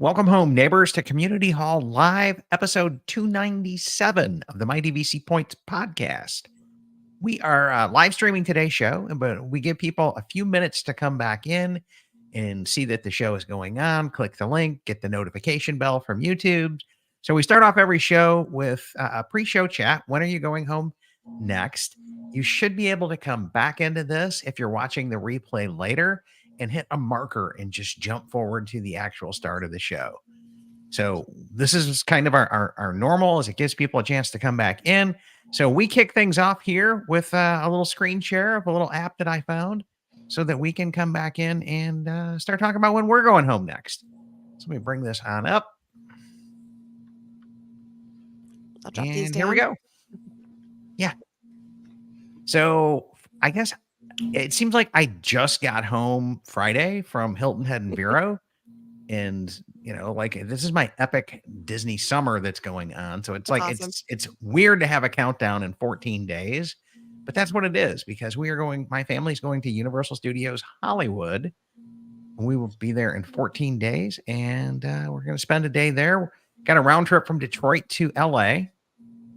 Welcome home, neighbors, to Community Hall Live, episode 297 of the Mighty VC Points podcast. We are live streaming today's show, but we give people a few minutes to come back in and see that the show is going on. Click the link, get the notification bell from YouTube. So we start off every show with a pre-show chat. When are you going home next? You should be able to come back into this if you're watching the replay later and hit a marker and just jump forward to the actual start of the show. So this is kind of our normal, as it gives people a chance to come back in. So we kick things off here with a little screen share of a little app that I found so that we can come back in and start talking about when we're going home next. So let me bring this on up. I'll drop these down. Here we go. Yeah. So I guess it seems like I just got home Friday from Hilton Head and Vero. And, you know, like this is my epic Disney summer that's going on. So it's like, awesome. it's weird to have a countdown in 14 days, but that's what it is because my family's going to Universal Studios Hollywood. We will be there in 14 days and we're going to spend a day there. Got a round trip from Detroit to LA.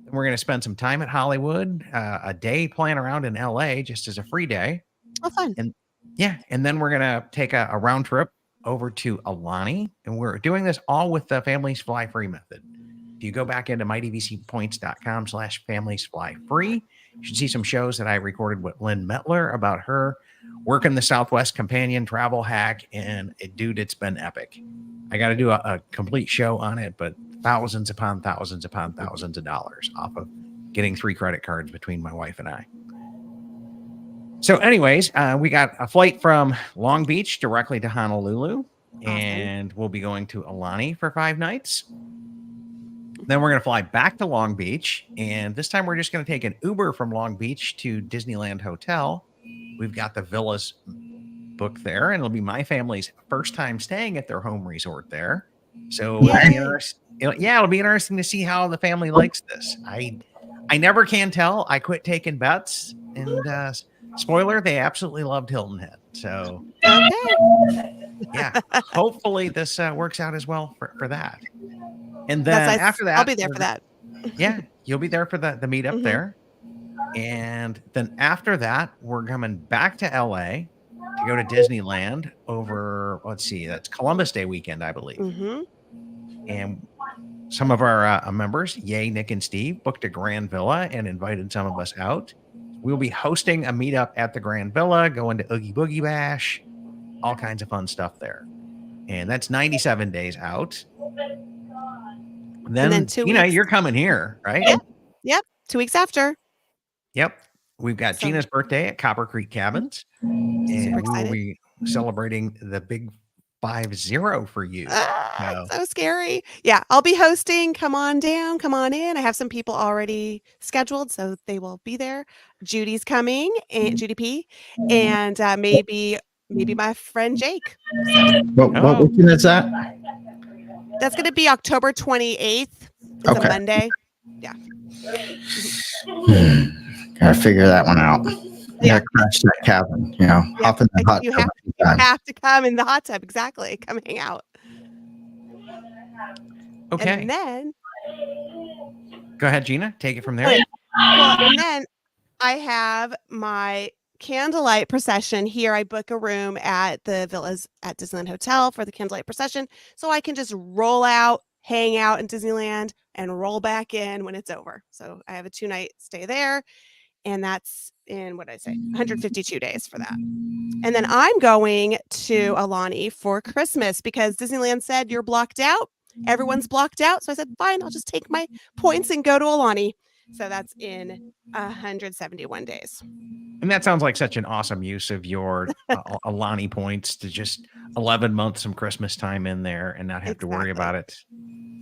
And we're going to spend some time at Hollywood, a day playing around in LA just as a free day. Oh, fun. And yeah. And then we're going to take a round trip over to Alani, and we're doing this all with the Families Fly Free method. If you go back into mightyvcpoints.com/familiesflyfree, you should see some shows that I recorded with Lynn Mettler about her working the Southwest Companion travel hack, and it's been epic. I got to do a complete show on it, but thousands upon thousands upon thousands of dollars off of getting 3 credit cards between my wife and I. So anyways, we got a flight from Long Beach directly to Honolulu, and we'll be going to Alani for 5 nights. Then we're going to fly back to Long Beach, and this time we're just going to take an Uber from Long Beach to Disneyland Hotel. We've got the villas booked there, and it'll be my family's first time staying at their home resort there. So it'll be interesting to see how the family likes this. I never can tell. I quit taking bets, and spoiler, they absolutely loved Hilton Head. So, yeah, hopefully this works out as well for that. And then after that, I'll be there for that. Yeah, you'll be there for the meetup there. And then after that, we're coming back to LA to go to Disneyland over, that's Columbus Day weekend, I believe. And some of our members, Nick and Steve, booked a Grand Villa and invited some of us out. We'll be hosting a meetup at the Grand Villa, going to Oogie Boogie Bash, all kinds of fun stuff there. And that's 97 days out. Then 2 weeks. You're coming here, right? Yep. 2 weeks after. Yep. We've got Gina's birthday at Copper Creek Cabins. And we'll be celebrating the big 5-0 for you. So scary. Yeah, I'll be hosting. Come on down, come on in. I have some people already scheduled, so they will be there. Judy's coming, and Judy P, and maybe my friend Jake. What weekend is that? That's going to be October 28th. It's a Monday. Yeah. Gotta figure that one out. Yeah, crash that cabin. Hop in the hot tub. You have to come in the hot tub. Exactly. Come hang out. Okay. And then go ahead, Gina. Take it from there. Well, and then I have my candlelight procession here. I book a room at the villas at Disneyland Hotel for the candlelight procession, so I can just roll out, hang out in Disneyland, and roll back in when it's over. So I have a 2-night stay there. And that's in, 152 days for that. And then I'm going to Alani for Christmas because Disneyland said you're blocked out. Everyone's blocked out. So I said, fine, I'll just take my points and go to Alani. So that's in 171 days. And that sounds like such an awesome use of your Alani points to just 11 months some Christmas time in there and not have to worry about it.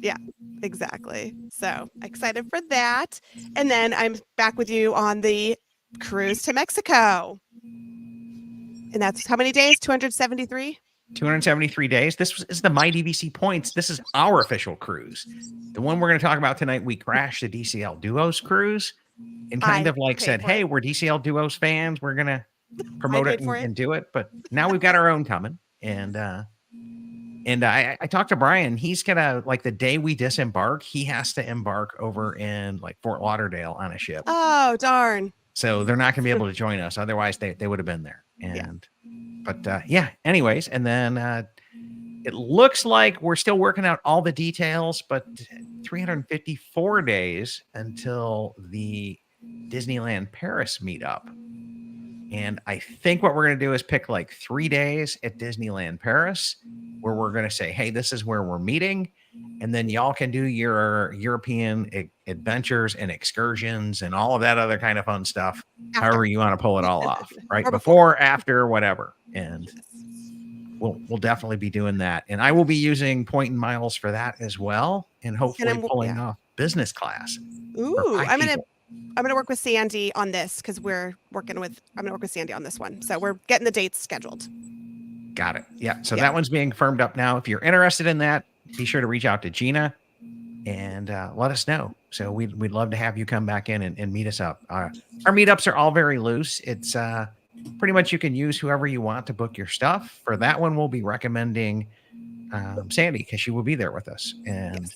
Yeah, exactly. So excited for that. And then I'm back with you on the cruise to Mexico. And that's how many days? 273? 273 days. This is the Mighty VC Points. This is our official cruise. The one we're going to talk about tonight, we crashed the DCL Duos cruise and said, hey, we're DCL Duos fans. We're going to promote it and do it. But now we've got our own coming. And And I talked to Brian. He's gonna, like, the day we disembark, he has to embark over in like Fort Lauderdale on a ship. Oh, darn. So they're not gonna be able to join us. Otherwise, they would have been there. Yeah. And yeah. Anyways, and then it looks like we're still working out all the details, but 354 days until the Disneyland Paris meetup. And I think what we're going to do is pick like 3 days at Disneyland Paris, where we're going to say, hey, this is where we're meeting. And then y'all can do your European adventures and excursions and all of that other kind of fun stuff, however you want to pull it all off, right? Before, after, whatever. And we'll definitely be doing that. And I will be using point and miles for that as well. And hopefully pulling off business class. Ooh, I'm gonna work with Sandy on this because I'm gonna work with Sandy on this one. So we're getting the dates scheduled. Got it. Yeah. So that one's being firmed up now. If you're interested in that, be sure to reach out to Gina and let us know. So we'd love to have you come back in and meet us up. Our meetups are all very loose. It's pretty much you can use whoever you want to book your stuff. For that one, we'll be recommending Sandy because she will be there with us. And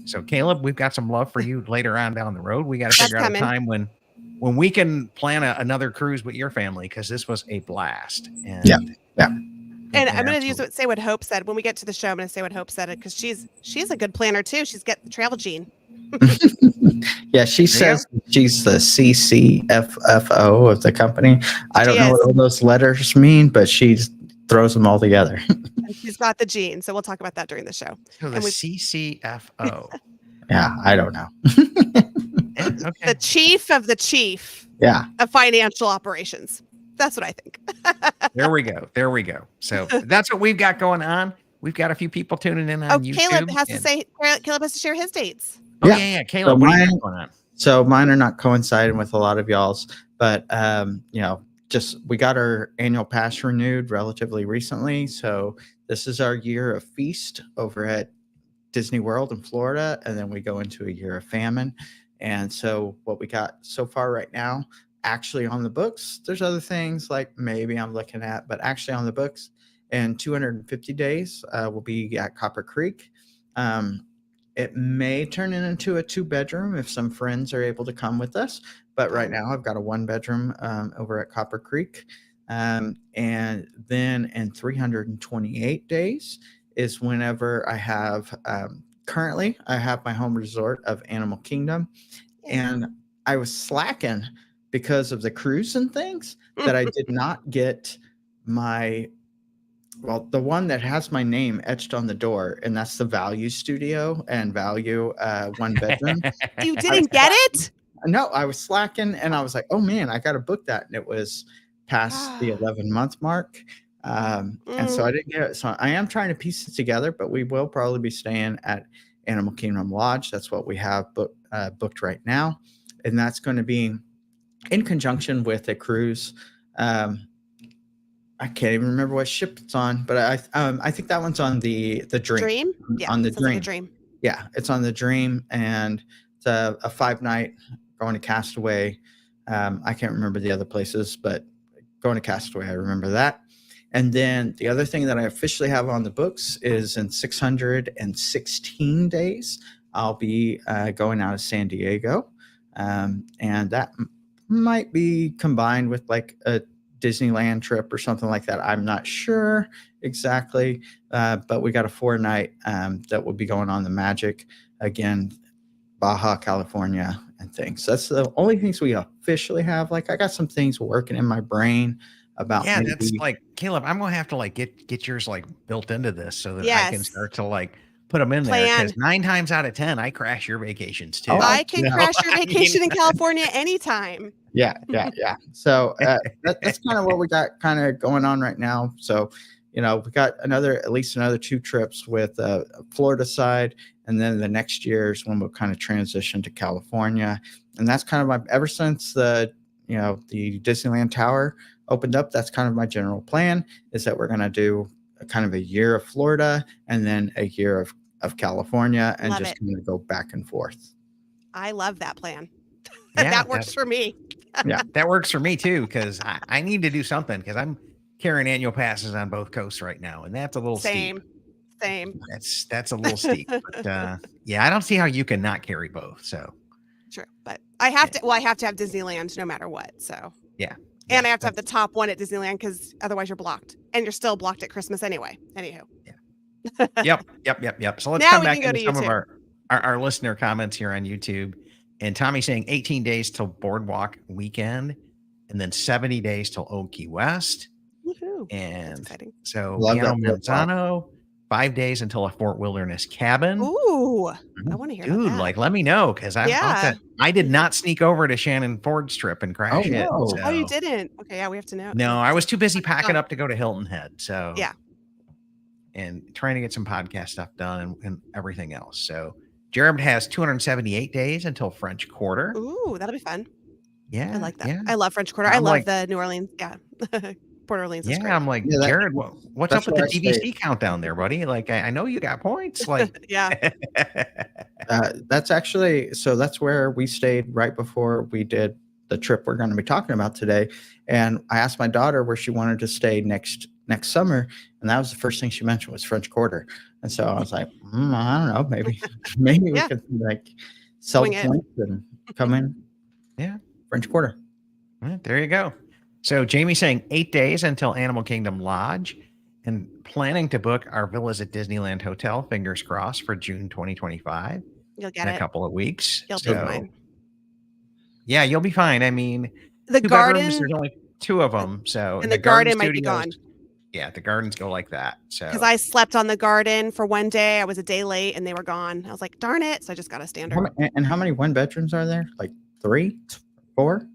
so, Caleb, we've got some love for you later on down the road. We got to figure out a time when we can plan another cruise with your family, because this was a blast. And yeah. And I'm going to say what Hope said when we get to the show. I'm going to say what Hope said, because she's a good planner too. She's got the travel gene. Yeah, she says she's the CCFFO of the company. I don't know what all those letters mean, but she throws them all together. And she's got the gene, so we'll talk about that during the show. So the CCFO. Yeah, I don't know. Okay. The chief of the chief. Yeah. Of financial operations. That's what I think. There we go. So that's what we've got going on. We've got a few people tuning in on YouTube. Caleb has to share his dates. Oh, yeah. Caleb, what do you got going on? So mine are not coinciding with a lot of y'all's, but we got our annual pass renewed relatively recently. So this is our year of feast over at Disney World in Florida, and then we go into a year of famine. And so what we got so far right now, actually on the books, there's other things like maybe I'm looking at, but actually on the books in 250 days, we'll be at Copper Creek. It may turn into a 2-bedroom if some friends are able to come with us. But right now I've got a 1-bedroom over at Copper Creek. And then in 328 days is whenever I have, currently I have my home resort of Animal Kingdom. And I was slacking because of the cruise and things that I did not get the one that has my name etched on the door, and that's the Value Studio and Value 1-bedroom. You didn't get it? No, I was slacking, and I was like, oh man, I got to book that. And it was past the 11-month mark. And so I didn't get it. So I am trying to piece it together, but we will probably be staying at Animal Kingdom Lodge. That's what we have booked right now. And that's going to be in conjunction with a cruise. I can't even remember what ship it's on, but I think that one's on the Dream. Dream? Yeah, on the Dream. Like a Dream. Yeah, it's on the Dream, and it's a 5-night going to Castaway. I can't remember the other places, but going to Castaway, I remember that. And then the other thing that I officially have on the books is in 616 days, I'll be going out of San Diego. And that might be combined with like a Disneyland trip or something like that. I'm not sure exactly, but we got a 4-night that will be going on the Magic, again, Baja California and things. So that's the only things we officially have. Like I got some things working in my brain about. Yeah, that's like, Caleb, I'm gonna have to like get yours like built into this so that I can start to like put them in there, because 9 times out of 10 I crash your vacations too. I can crash your vacation in California anytime. Yeah. So that's kind of what we got kind of going on right now. So, we got at least another 2 trips with Florida side, and then the next year is when we'll kind of transition to California. And that's kind of ever since the Disneyland Tower opened up, that's kind of my general plan, is that we're going to do kind of a year of Florida and then a year of California, and kind of go back and forth. I love that plan. Yeah, that works for me. Yeah, that works for me too, because I need to do something, because I'm carrying annual passes on both coasts right now, and that's a little steep. Same. That's a little steep. But yeah, I don't see how you can not carry both. So True. But I have to. Well, I have to have Disneyland no matter what. So. yeah. And I have to have the top one at Disneyland because otherwise you're blocked, and you're still blocked at Christmas anyway. Anywho. Yep. So let's Now come we back can go into to some of YouTube. our listener comments here on YouTube. And Tommy's saying 18 days till Boardwalk weekend, and then 70 days till Old Key West. Woohoo. That's And exciting. so Love Piano that flip-flop. Manzano, 5 days until a Fort Wilderness cabin. Ooh, I want to hear about Dude, that. like let me know because I did not sneak over to Shannon Ford's trip and crash it. no. So. Oh, you didn't? Okay, yeah, we have to know. No, I was too busy packing up to go to Hilton Head. So Yeah. And trying to get some podcast stuff done and everything else. So Jared has 278 days until French Quarter. Ooh, that'll be fun. Yeah. I like that. Yeah. I love French Quarter. I'm I love like- the New Orleans. Yeah. Port Orleans is Yeah, great. I'm like, Yeah, that- Jared, what's up that's with the where I DVC stayed. countdown there, buddy? Like, I know you got points. Like, Yeah. That's actually, so that's where we stayed right before we did the trip we're going to be talking about today. And I asked my daughter where she wanted to stay next summer, and that was the first thing she mentioned was French Quarter. And so I was like, I don't know, maybe we Yeah. could like sell Swing the it. points and come in. Yeah. French Quarter. Well, there you go. So Jamie's saying 8 days until Animal Kingdom Lodge and planning to book our villas at Disneyland Hotel, fingers crossed, for June 2025 You'll in get a it. couple of weeks. You'll be So, fine. yeah, you'll be fine. I mean, The 2 garden bedrooms, there's only 2 of them. So and the garden might be studios- gone Yeah, the gardens go like that. So because I slept on the garden for one day. I was a day late and they were gone. I was like, darn it. So I just got a standard. And how many one bedrooms are there? Like 3, 4?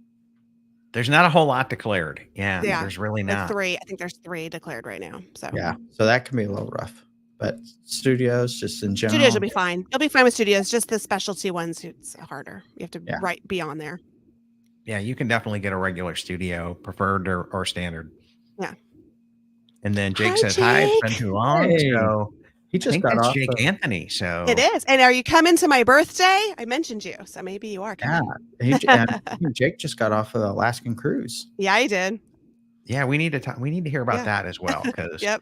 there's not a whole lot declared. Yeah, Yeah, there's really Like not. 3. I think there's 3 declared right now. So Yeah. So that can be a little rough. But studios, just in general. studios will be fine. You'll be fine with studios. Just the specialty ones, it's harder. You have to Yeah. be on there. Yeah, you can definitely get a regular studio, preferred or standard. Yeah. And then Jake Hi, says, hi, it's been Jake. too long. Hey. So He I just think got that's off. Jake of- Anthony. So It is. And are you coming to my birthday? I mentioned you. So maybe you are Yeah. coming. And Jake just got off of the Alaskan cruise. Yeah, I did. Yeah, we need to talk. We need to hear about Yeah. that as well because Yep.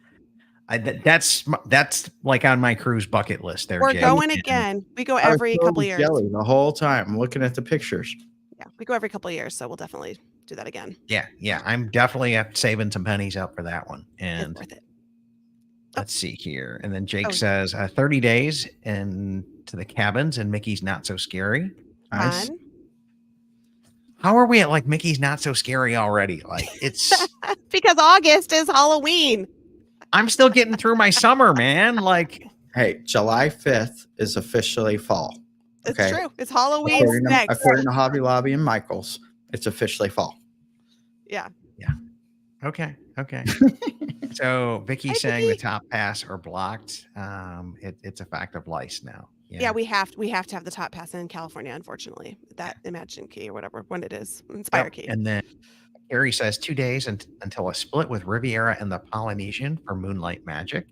that's like on my cruise bucket list. There, We're Jake. going And again. We go I was every filled couple with years. jelly the whole time looking at the pictures. Yeah, we go every couple years. So we'll definitely do that again. Yeah, I'm definitely saving some pennies up for that one. And It's worth it. let's see here. And then Jake Oh. says 30 days into the cabins and Mickey's Not So Scary. Nice. Fun. How are we at like Mickey's Not So Scary already? Like it's Because August is Halloween. I'm still getting through my summer, man. Like Hey, July 5th is officially fall. It's Okay. true. It's Halloween According to, next. according to Hobby Lobby and Michael's, it's officially fall. Yeah. okay. So Vicky's Hi, saying the Vicky. top pass are blocked. It's a fact of lice now. Yeah, we have to have the top pass in California, unfortunately. That Imagine Key or whatever when it is. Inspire Yep. Key. And then Carrie says 2 days until a split with Riviera and the Polynesian for Moonlight Magic.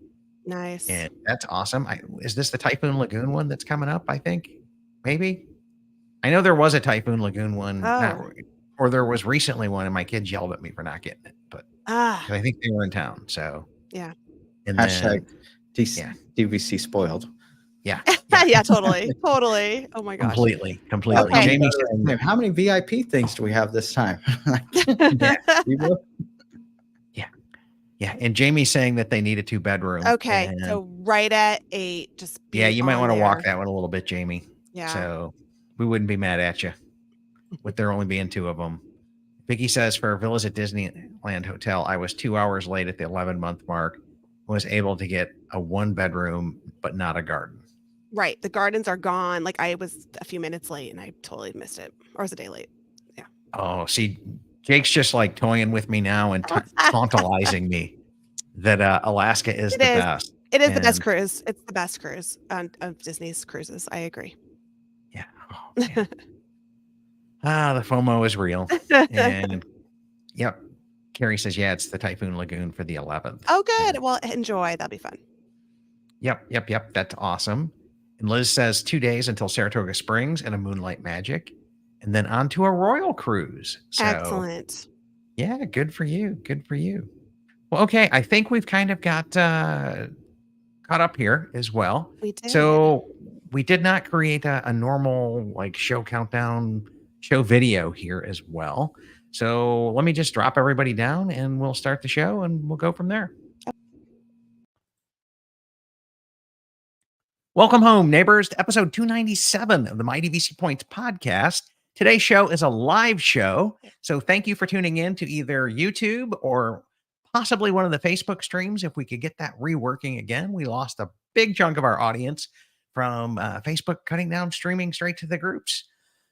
Nice. And that's awesome. Is this the Typhoon Lagoon one that's coming up? I think maybe. I know there was a Typhoon Lagoon one, or there was recently one, and my kids yelled at me for not getting it. But Ah, I think they were in town. So Yeah. And Hashtag then, DC, DVC spoiled. yeah, yeah, totally. Totally. Oh my gosh. completely. Okay. Jamie saying Man, how many VIP things do we have this time? yeah, and Jamie's saying that they need a 2-bedroom. Okay. and- So right at 8, just yeah, be you might on want to walk there. that one a little bit, Jamie. Yeah. So we wouldn't be mad at you with there only being 2 of them. Vicky says for Villas at Disneyland Hotel, I was 2 hours late at the 11-month mark, was able to get a 1-bedroom, but not a garden. Right. The gardens are gone. Like I was a few minutes late and I totally missed it. Or was a day late. Oh, see, Jake's just like toying with me now and tantalizing me that Alaska is It the is. best. It is the best And- cruise. It's the best cruise of Disney's cruises. I agree. Yeah. Oh, man. The FOMO is real. And yep. Carrie says, yeah, it's the Typhoon Lagoon for the 11th. Oh, good. Well, enjoy. That'll be fun. Yep. That's awesome. And Liz says 2 days until Saratoga Springs and a Moonlight Magic, and then on to a Royal Cruise. So, Excellent. yeah, good for you. Good for you. Well, okay. I think we've kind of got caught up here as well. We did. So we did not create a normal like show countdown show video here as well. So let me just drop everybody down and we'll start the show and we'll go from there. Welcome home, neighbors, to episode 297 of the My DVC Points podcast. Today's show is a live show, so thank you for tuning in to either YouTube or possibly one of the Facebook streams. If we could get that reworking again, we lost a big chunk of our audience from Facebook cutting down streaming straight to the groups.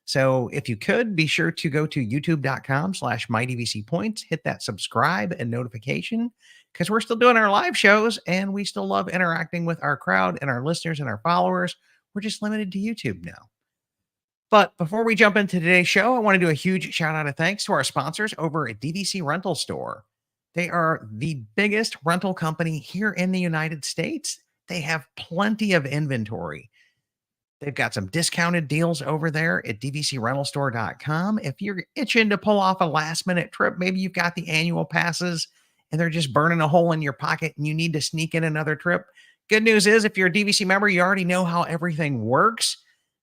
So if you could, be sure to go to youtube.com/mydvcpoints, hit that subscribe and notification, because we're still doing our live shows and we still love interacting with our crowd and our listeners and our followers. We're just limited to YouTube now. But before we jump into today's show, I want to do a huge shout out of thanks to our sponsors over at DVC Rental Store. They are the biggest rental company here in the United States. They have plenty of inventory. They've got some discounted deals over there at dvcrentalstore.com. If you're itching to pull off a last minute trip, maybe you've got the annual passes and they're just burning a hole in your pocket and you need to sneak in another trip. Good news is if you're a DVC member, you already know how everything works.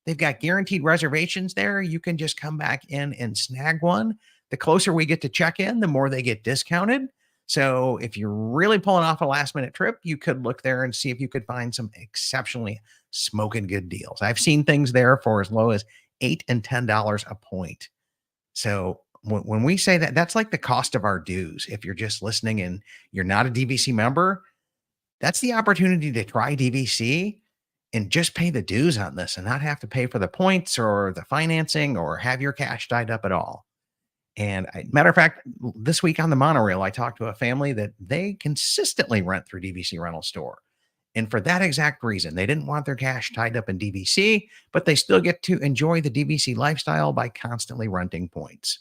They've got guaranteed reservations there. You can just come back in and snag one. The closer we get to check in, the more they get discounted. So if you're really pulling off a last minute trip, you could look there and see if you could find some exceptionally smoking good deals. I've seen things there for as low as $8 and $10 a point. So when we say that, that's like the cost of our dues. If you're just listening and you're not a DVC member, that's the opportunity to try DVC and just pay the dues on this and not have to pay for the points or the financing or have your cash tied up at all. And matter of fact, this week on the monorail, I talked to a family that they consistently rent through DVC Rental Store. And for that exact reason, they didn't want their cash tied up in DVC, but they still get to enjoy the DVC lifestyle by constantly renting points.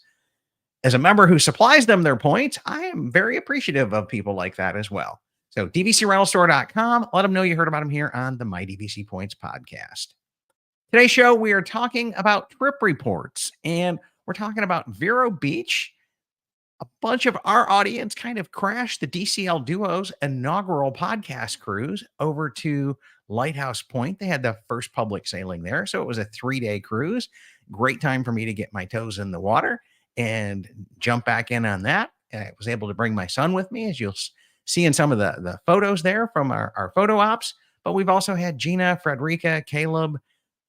As a member who supplies them their points, I am very appreciative of people like that as well. So dvcrentalstore.com, let them know you heard about them here on the My DVC Points podcast. Today's show, we are talking about trip reports, and we're talking about Vero Beach. A bunch of our audience kind of crashed the DCL Duo's inaugural podcast cruise over to Lighthouse Point. They had the first public sailing there, so it was a 3-day cruise. Great time for me to get my toes in the water and jump back in on that. And I was able to bring my son with me, as you'll see in some of the photos there from our photo ops. But we've also had Gina, Frederica, Caleb,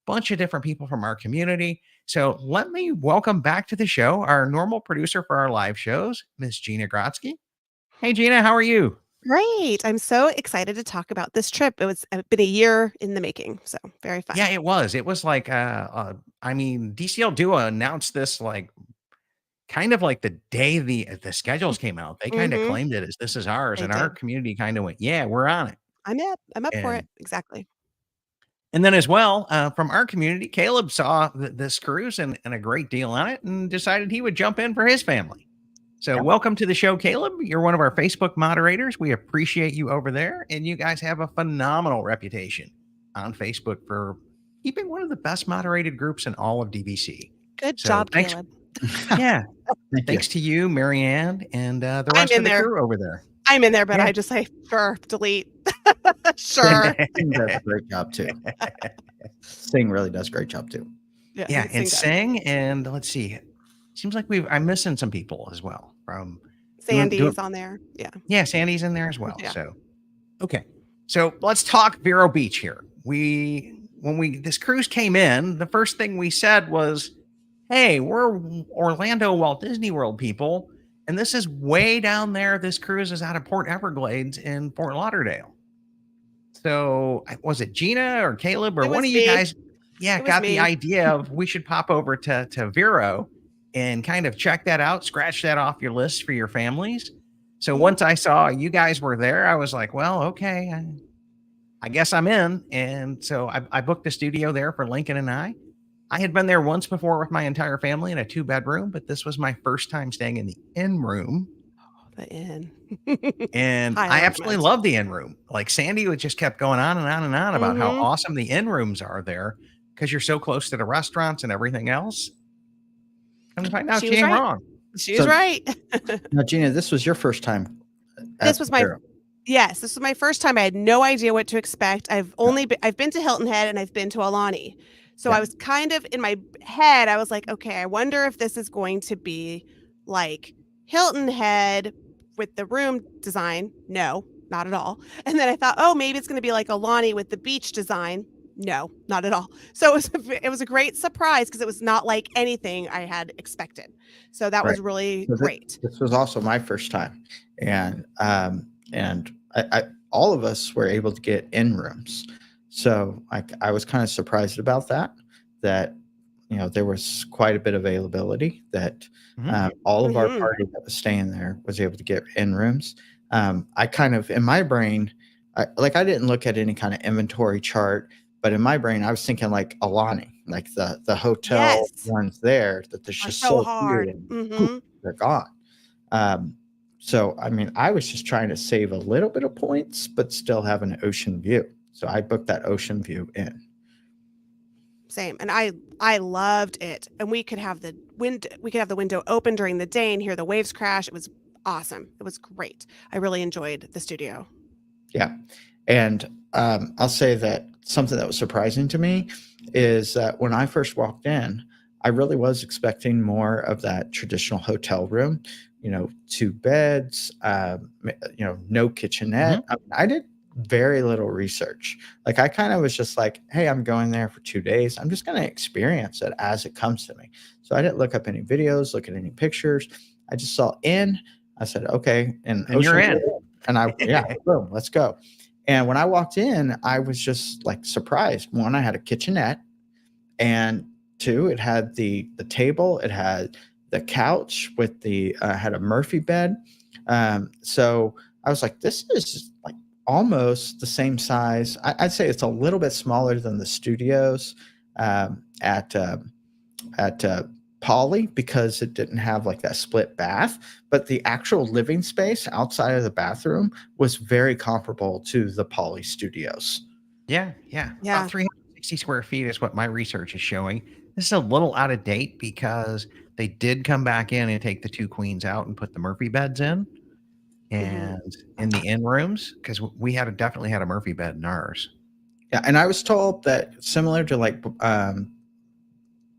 bunch of different people from our community. So let me welcome back to the show our normal producer for our live shows, Miss Gina Grotsky. Hey, Gina, how are you? Great. I'm so excited to talk about this trip. It's been a year in the making, so very fun. Yeah, it was. It was like, DCL Duo announced this like kind of like the day the schedules came out. They kind of claimed it as this is ours, They and our did. community kind of went, yeah, we're on it. I'm up for it. And Exactly. And then as well, from our community, Caleb saw this cruise and a great deal on it and decided he would jump in for his family. So welcome to the show, Caleb. You're one of our Facebook moderators. We appreciate you over there. And you guys have a phenomenal reputation on Facebook for keeping one of the best moderated groups in all of DVC. Good So job, thanks. Caleb. Yeah. Thank Thanks to you, Marianne, and the I'm rest in of the there. crew over there. I'm in there, but Yeah. I just say, sure, delete. Sure. Sing does a great job too. Sing really does a great job too. Yeah, and does. sing, and let's see. Seems like I'm missing some people as well from Sandy's on there. Yeah. Sandy's in there as well. Yeah. So, okay. So let's talk Vero Beach here. When this cruise came in, the first thing we said was, hey, we're Orlando Walt Disney World people, and this is way down there. This cruise is out of Port Everglades in Fort Lauderdale. So was it Gina or Caleb or It one was of you me. guys? Yeah, It was got me. the idea of we should pop over to Vero and kind of check that out, scratch that off your list for your families. So once I saw you guys were there, I was like, well, okay, I guess I'm in. And so I booked a studio there for Lincoln and I. I had been there once before with my entire family in a 2-bedroom, but this was my first time staying in the in room. The inn. And High I absolutely elements. love the in room. Like Sandy would just kept going on and on and on about how Mhm. awesome the in rooms are there because you're so close to the restaurants and everything else. Come to find out, She she was ain't right. wrong. She was So- right. Now, Gina, this was your first time. This was my Vero. Yes, this was my first time. I had no idea what to expect. I've been to Hilton Head and I've been to Alani. So Yeah. I was kind of in my head, I was like, okay, I wonder if this is going to be like Hilton Head with the room design. No, not at all. And then I thought, oh, maybe it's going to be like Alani with the beach design. No, not at all. So it was a great surprise because it was not like anything I had expected. So that Right. was really So great. this was also my first time, and I all of us were able to get in rooms, so I was kind of surprised about that. That there was quite a bit of availability. That all of our Mhm. party that was staying there was able to get in rooms. I kind of in my brain, I didn't look at any kind of inventory chart, but in my brain, I was thinking like Alani, like the hotel Yes. ones there that there's Are just so so few hard. and poof, Mhm. they're gone. Um, so I mean, I was just trying to save a little bit of points, but still have an ocean view. So I booked that ocean view in. Same. And I loved it. And we could have the window open during the day and hear the waves crash. It was awesome. It was great. I really enjoyed the studio. Yeah. And I'll say that something that was surprising to me is that when I first walked in, I really was expecting more of that traditional hotel room, two beds, no kitchenette. I did very little research. Like I kind of was just like, hey, I'm going there for 2 days. I'm just going to experience it as it comes to me. So I didn't look up any videos, look at any pictures. I just saw in. I said, okay, and you're in. and boom, let's go. And when I walked in, I was just like surprised. One, I had a kitchenette, and two, it had the table, it had the couch with the had a Murphy bed. So I was like, this is like almost the same size. I'd say it's a little bit smaller than the studios at Poly because it didn't have like that split bath, but the actual living space outside of the bathroom was very comparable to the Poly studios. Yeah. About Yeah. 360 square feet is what my research is showing. This is a little out of date because they did come back in and take the two queens out and put the Murphy beds in and in the in rooms because we definitely had a Murphy bed in ours. Yeah, and I was told that similar to like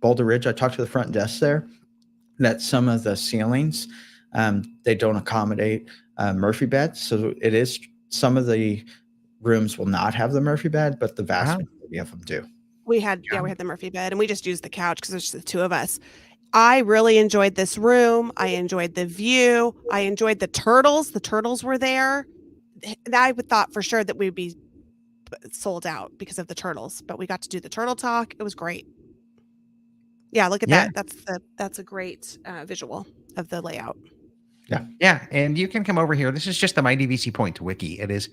Boulder Ridge, I talked to the front desk there that some of the ceilings they don't accommodate Murphy beds, so it is some of the rooms will not have the Murphy bed, but the vast majority of them do. We had the Murphy bed and we just used the couch because there's just the two of us. I really enjoyed this room. I enjoyed the view. I enjoyed the turtles. The turtles were there. I thought for sure that we'd be sold out because of the turtles, but we got to do the turtle talk. It was great. Yeah, look at Yeah. that. That's a great visual of the layout. Yeah. And you can come over here. This is just the My DVC Point wiki. It is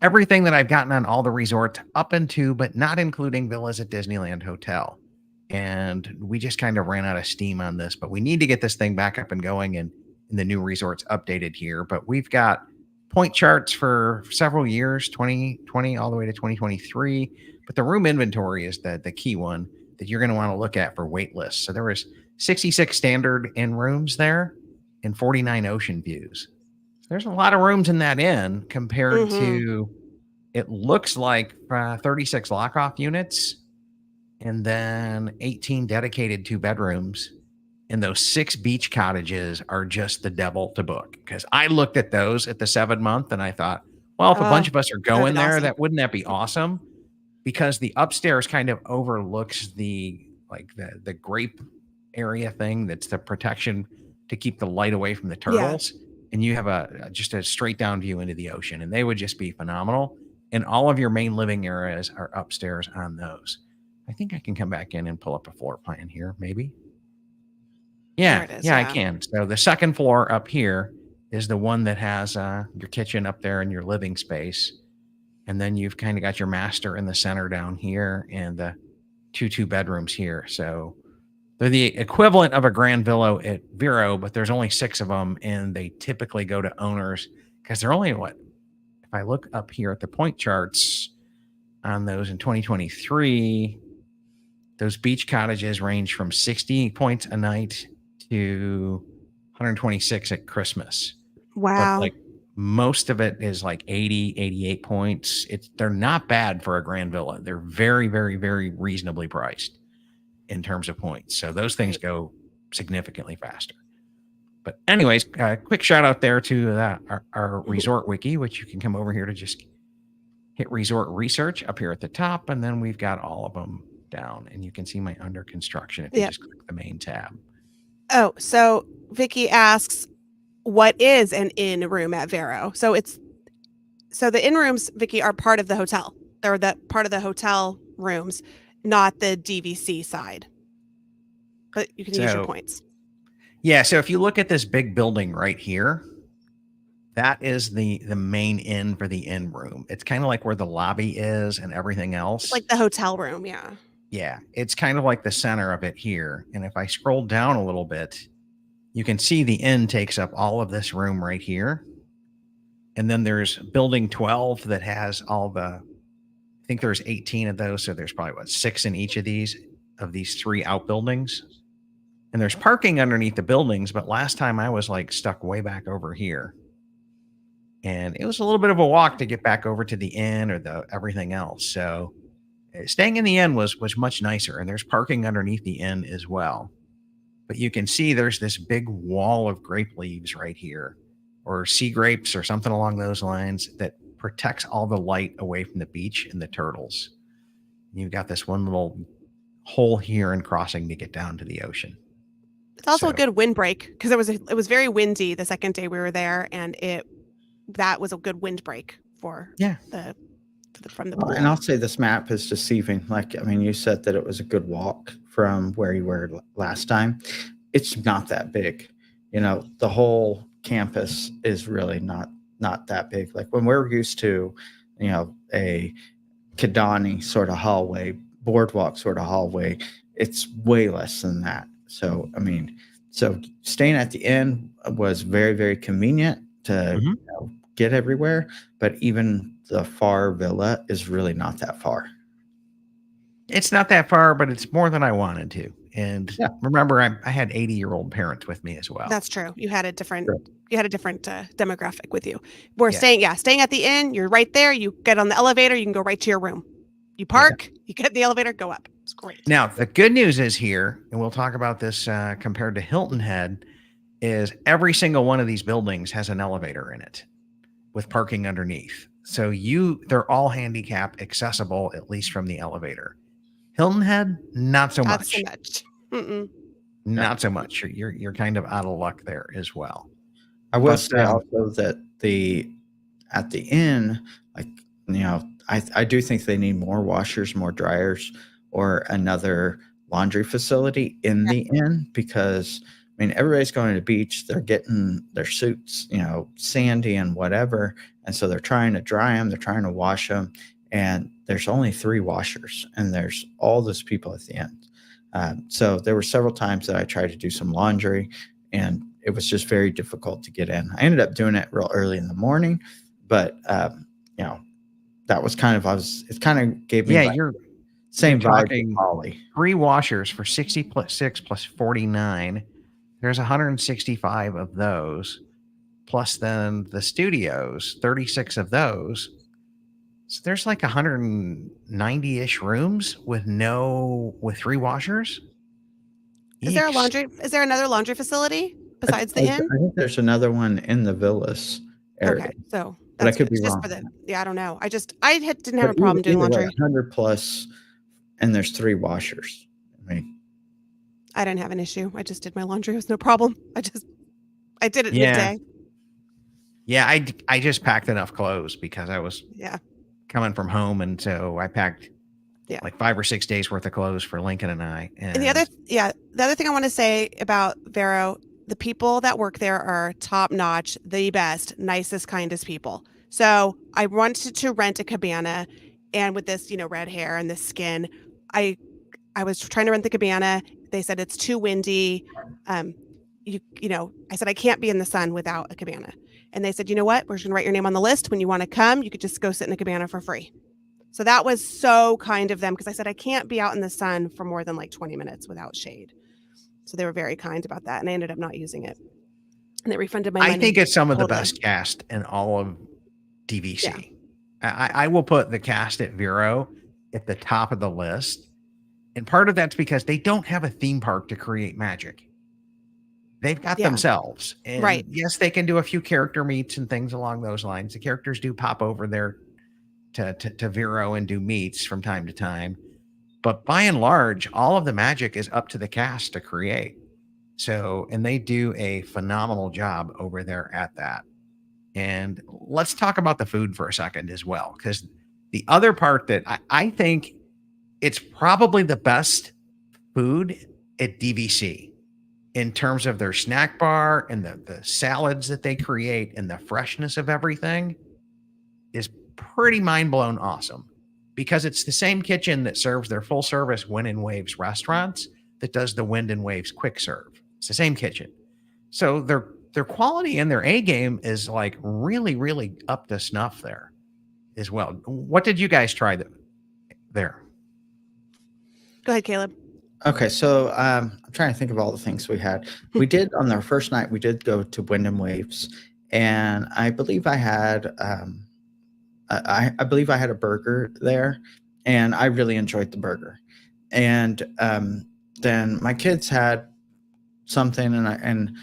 everything that I've gotten on all the resorts up into, but not including villas at Disneyland Hotel. And we just kind of ran out of steam on this, but we need to get this thing back up and going and the new resorts updated here. But we've got point charts for several years, 2020 all the way to 2023. But the room inventory is the key one that you're going to want to look at for wait lists. So there was 66 standard in rooms there and 49 ocean views. There's a lot of rooms in that inn compared to, it looks like 36 lock-off units and then 18 dedicated 2 bedrooms. And those 6 beach cottages are just the devil to book. Because I looked at those at the 7-month and I thought, well, if a bunch of us are going there, awesome. wouldn't that be awesome? Because the upstairs kind of overlooks the grape area thing that's the protection to keep the light away from the turtles. And you have just a straight down view into the ocean, and they would just be phenomenal. And all of your main living areas are upstairs on those. I think I can come back in and pull up a floor plan here, maybe. There it is, I can. So the second floor up here is the one that has your kitchen up there and your living space. And then you've kind of got your master in the center down here and the 2 bedrooms here. So they're the equivalent of a grand villa at Vero, but there's only 6 of them, and they typically go to owners because they're only if I look up here at the point charts on those in 2023, those beach cottages range from 60 points a night to 126 at Christmas. Wow. But like Most of it is like 80, 88 points. They're not bad for a grand villa. They're very, very, very reasonably priced in terms of points. So those things go significantly faster. But anyways, quick shout out there to our resort wiki, which you can come over here to just hit resort research up here at the top. And then we've got all of them down, and you can see my under construction if you just click the main tab. Oh, so Vicky asks, what is an in room at Vero? So the in rooms, Vicky, are part of the hotel. They're part of the hotel rooms, not the DVC side. But you can use your points. Yeah. So if you look at this big building right here, that is the main inn for the in room. It's kind of like where the lobby is and everything else. It's like the hotel room. Yeah. Yeah. It's kind of like the center of it here. And if I scroll down a little bit, you can see the inn takes up all of this room right here. And then there's building 12 that has all I think there's 18 of those. So there's probably 6 in each of these 3 outbuildings. And there's parking underneath the buildings. But last time I was like stuck way back over here. And it was a little bit of a walk to get back over to the inn or everything else. So staying in the inn was much nicer. And there's parking underneath the inn as well. But you can see there's this big wall of grape leaves right here, or sea grapes or something along those lines, that protects all the light away from the beach and the turtles. You've got this one little hole here in crossing to get down to the ocean. It's also a good windbreak because it was very windy the second day we were there, and that was a good windbreak from the pool. And I'll say this map is deceiving. You said that it was a good walk from where you were last time. It's not that big. The whole campus is really not that big. Like when we're used to, a Kidani sort of hallway, boardwalk sort of hallway, it's way less than that. So, so staying at the inn was very, very convenient to get everywhere. But even the far villa is really not that far. It's not that far, but it's more than I wanted to. And remember, I had 80-year-old parents with me as well. That's true. You had a different demographic with you. We're staying at the inn. You're right there. You get on the elevator. You can go right to your room. You park. You get in the elevator. Go up. It's great. Now the good news is here, and we'll talk about this compared to Hilton Head, is every single one of these buildings has an elevator in it with parking underneath. So they're all handicap accessible, at least from the elevator. Hilton Head, not so much. Not so much. You're kind of out of luck there as well. I will say also that at the inn, I do think they need more washers, more dryers, or another laundry facility in the inn, because everybody's going to the beach. They're getting their suits, sandy and whatever. And so they're trying to dry them. They're trying to wash them. And there's only 3 washers, and there's all those people at the end. So there were several times that I tried to do some laundry, and it was just very difficult to get in. I ended up doing it real early in the morning, but that was it kind of gave me you're same vibe with Molly. 3 washers for 66 plus 49. There's 165 of those, plus then the studios, 36 of those. So there's like 190-ish rooms with 3 washers. Is there another laundry facility besides the inn? I think there's another one in the villas area. Okay, so but I could be wrong. I don't know. I didn't have a problem doing laundry. 100 plus, and there's 3 washers. I didn't have an issue. I just did my laundry. It was no problem. I did it midday. Yeah, I just packed enough clothes because I was coming from home, and so I packed like 5 or 6 days worth of clothes for Lincoln and I. And the other thing I want to say about Vero, the people that work there are top notch, the best, nicest, kindest people. So I wanted to rent a cabana, and with this, red hair and this skin, I was trying to rent the cabana. They said it's too windy. I said I can't be in the sun without a cabana. And they said, you know what? We're just going to write your name on the list. When you want to come, you could just go sit in a cabana for free. So that was so kind of them, because I said I can't be out in the sun for more than like 20 minutes without shade. So they were very kind about that, and I ended up not using it. and they refunded my money. I think it's some of the Totally. best cast in all of DVC. Yeah. I will put the cast at Vero at the top of the list. And part of that's because they don't have a theme park to create magic. They've got Yeah. themselves. And Right. yes, they can do a few character meets and things along those lines. The characters do pop over there to Vero and do meets from time to time. But by and large, all of the magic is up to the cast to create. So, and they do a phenomenal job over there at that. And let's talk about the food for a second as well, because the other part that I think it's probably the best food at DVC in terms of their snack bar and the salads that they create and the freshness of everything is pretty mind blown awesome, because it's the same kitchen that serves their full service Wind and Waves restaurants that does the Wind and Waves quick serve. It's the same kitchen. So their quality and their A game is like really, really up to snuff there as well. What did you guys try there? Go ahead, Caleb. Okay, so I'm trying to think of all the things we had. We did on our first night. We did go to Wind and Waves, and I believe I had I believe I had a burger there, and I really enjoyed the burger. And then my kids had something, and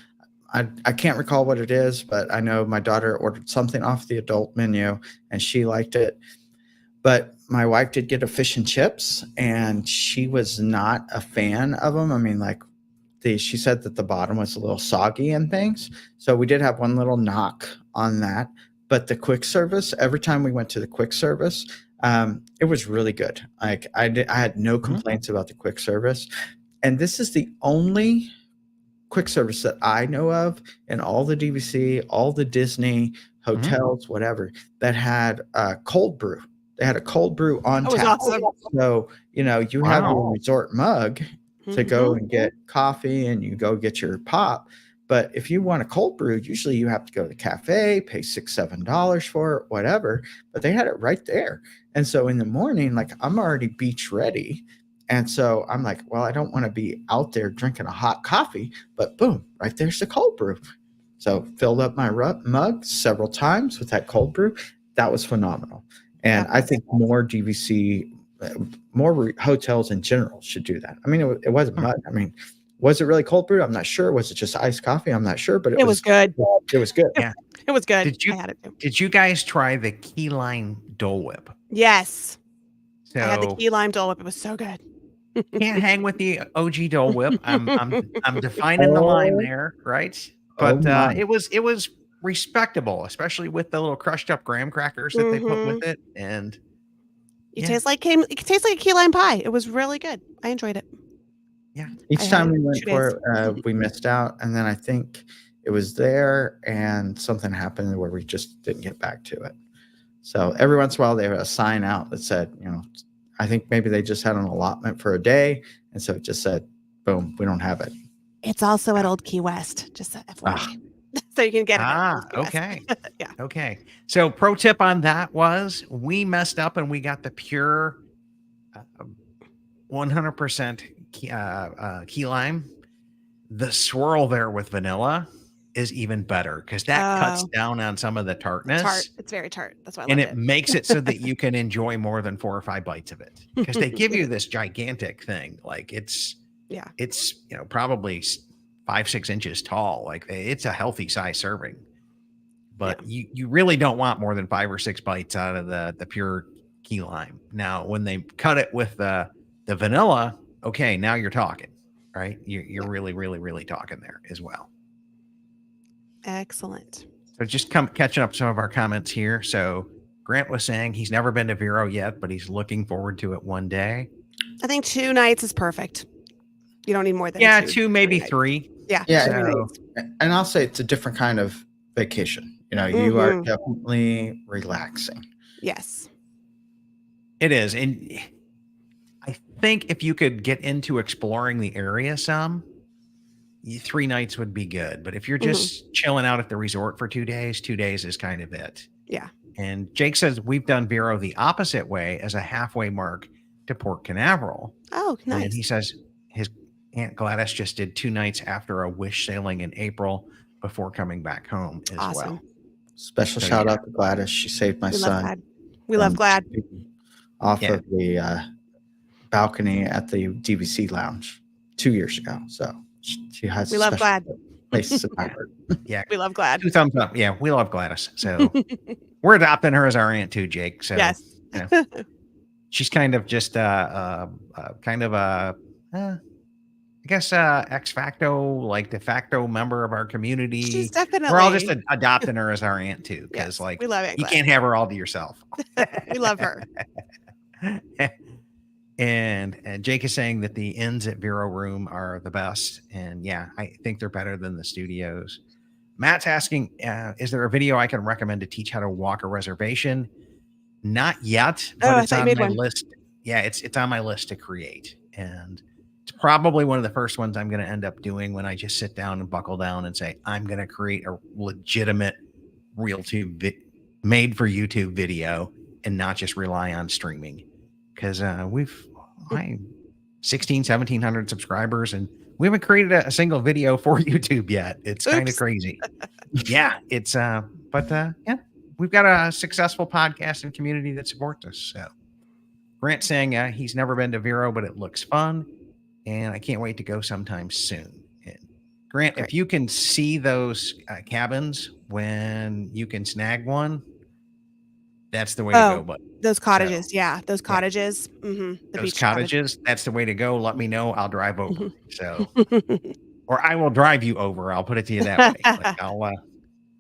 I can't recall what it is, but I know my daughter ordered something off the adult menu, and she liked it. But my wife did get a fish and chips, and she was not a fan of them. I mean, like she said that the bottom was a little soggy and things. So we did have one little knock on that. But the quick service, every time we went to the quick service, it was really good. Like I had no complaints about the quick service. And this is the only quick service that I know of in all the DVC, all the Disney hotels, whatever, that had cold brew. They had a cold brew on tap. Awesome. So, you have your resort mug to go and get coffee, and you go get your pop. But if you want a cold brew, usually you have to go to the cafe, pay $6-7 for it, whatever. But they had it right there. And so in the morning, like I'm already beach ready. And so I'm like, well, I don't want to be out there drinking a hot coffee, but boom, right there's the cold brew. So filled up my mug several times with that cold brew. That was phenomenal. And I think more DVC, more hotels in general should do that. I mean, it wasn't mud. I mean, was it really cold brew? I'm not sure. Was it just iced coffee? I'm not sure, but it was good. It was good. Yeah, it was good. I had it too. Did you guys try the key lime Dole Whip? Yes. So, I had the key lime Dole Whip. It was so good. Can't hang with the OG Dole Whip. I'm defining the line there, right? But it was respectable, especially with the little crushed up graham crackers that they put with it, and it tastes like a key lime pie. It was really good. I enjoyed it. Yeah. Each time we went for it, we missed out, and then I think it was there, and something happened where we just didn't get back to it. So every once in a while, they have a sign out that said, I think maybe they just had an allotment for a day, and so it just said, "Boom, we don't have it." It's also at Old Key West, just FYI. So you can get it. Okay. Yeah. Okay. So pro tip on that was we messed up and we got the pure 100% key lime. The swirl there with vanilla is even better because that cuts down on some of the tartness. It's very tart. That's why I love it. And it makes it so that you can enjoy more than 4 or 5 bites of it, because they give you this gigantic thing. Like it's probably 5-6 inches tall. Like it's a healthy size serving, but you really don't want more than 5 or 6 bites out of the pure key lime. Now, when they cut it with the vanilla, okay, now you're talking, right? You're really, really, really talking there as well. Excellent. So just catching up some of our comments here. So Grant was saying he's never been to Vero yet, but he's looking forward to it one day. I think 2 nights is perfect. You don't need more than 2, maybe 3. Yeah. So, and I'll say it's a different kind of vacation. You are definitely relaxing. Yes. It is. And I think if you could get into exploring the area some, 3 nights would be good. But if you're just chilling out at the resort for 2 days, 2 days is kind of it. Yeah. And Jake says we've done Vero the opposite way as a halfway mark to Port Canaveral. Oh, nice. And he says his Aunt Gladys just did 2 nights after a wish sailing in April before coming back home as Awesome. well. Special So, shout yeah. out to Gladys. She saved my We love son Glad. We love from Glad. jumping off Yeah. of the balcony at the DVC lounge 2 years ago. So she has We a love special Glad. place in my heart. Yeah. We love Glad. 2 thumbs up. Yeah, we love Gladys. So we're adopting her as our aunt too, Jake. So Yes. you know, she's kind of just kind of a I guess ex facto, like de facto member of our community. She's We're all just definitely. adopting her as our aunt too, because Yes, like we love Aunt you Glad. can't have her all to yourself. We love her. And Jake is saying that the inns at Vero Room are the best, and yeah, I think they're better than the studios. Matt's asking, is there a video I can recommend to teach how to walk a reservation? Not yet, Oh, but I it's thought you on made my one. list. Yeah, it's on my list to create, and it's probably one of the first ones I'm going to end up doing when I just sit down and buckle down and say I'm going to create a legitimate made for YouTube video and not just rely on streaming, because we've 1700 subscribers and we haven't created a single video for YouTube yet. It's kind of Oops. crazy. Yeah, it's but yeah, we've got a successful podcast and community that supports us. So Grant's saying he's never been to Vero, but it looks fun, and I can't wait to go sometime soon. And Grant, Great. if you can see those cabins when you can snag one, that's the way to go. But those cottages, yeah, those cottages. The those beach cottages, that's the way to go. Let me know. I'll drive over. So, or I will drive you over. I'll put it to you that way. Like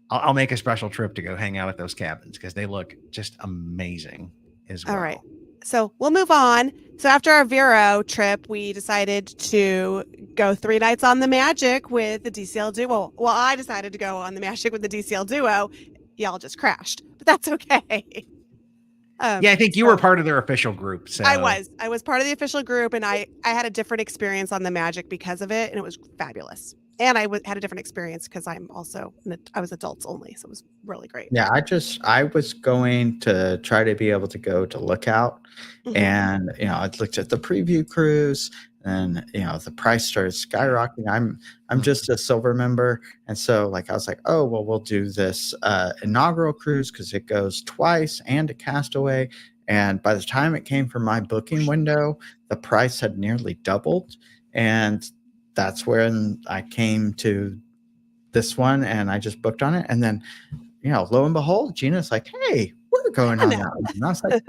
I'll make a special trip to go hang out at those cabins because they look just amazing as well. All right. So we'll move on. So after our Vero trip, we decided to go 3 nights on the Magic with the DCL Duo. Well, I decided to go on the Magic with the DCL Duo. Y'all just crashed, but that's okay. Yeah, I think you were part of their official group. So I was part of the official group, and I had a different experience on the Magic because of it, and it was fabulous. And I had a different experience because I was adults only, so it was really great. Yeah, I was going to try to be able to go to Lookout, and I looked at the preview cruise, and the price started skyrocketing. I'm just a silver member, and so I was like, oh well, we'll do this inaugural cruise because it goes twice and a Castaway. And by the time it came for my booking window, the price had nearly doubled, and that's when I came to this one and I just booked on it. And then, lo and behold, Gina's like, hey, we're going on that one. And I was like,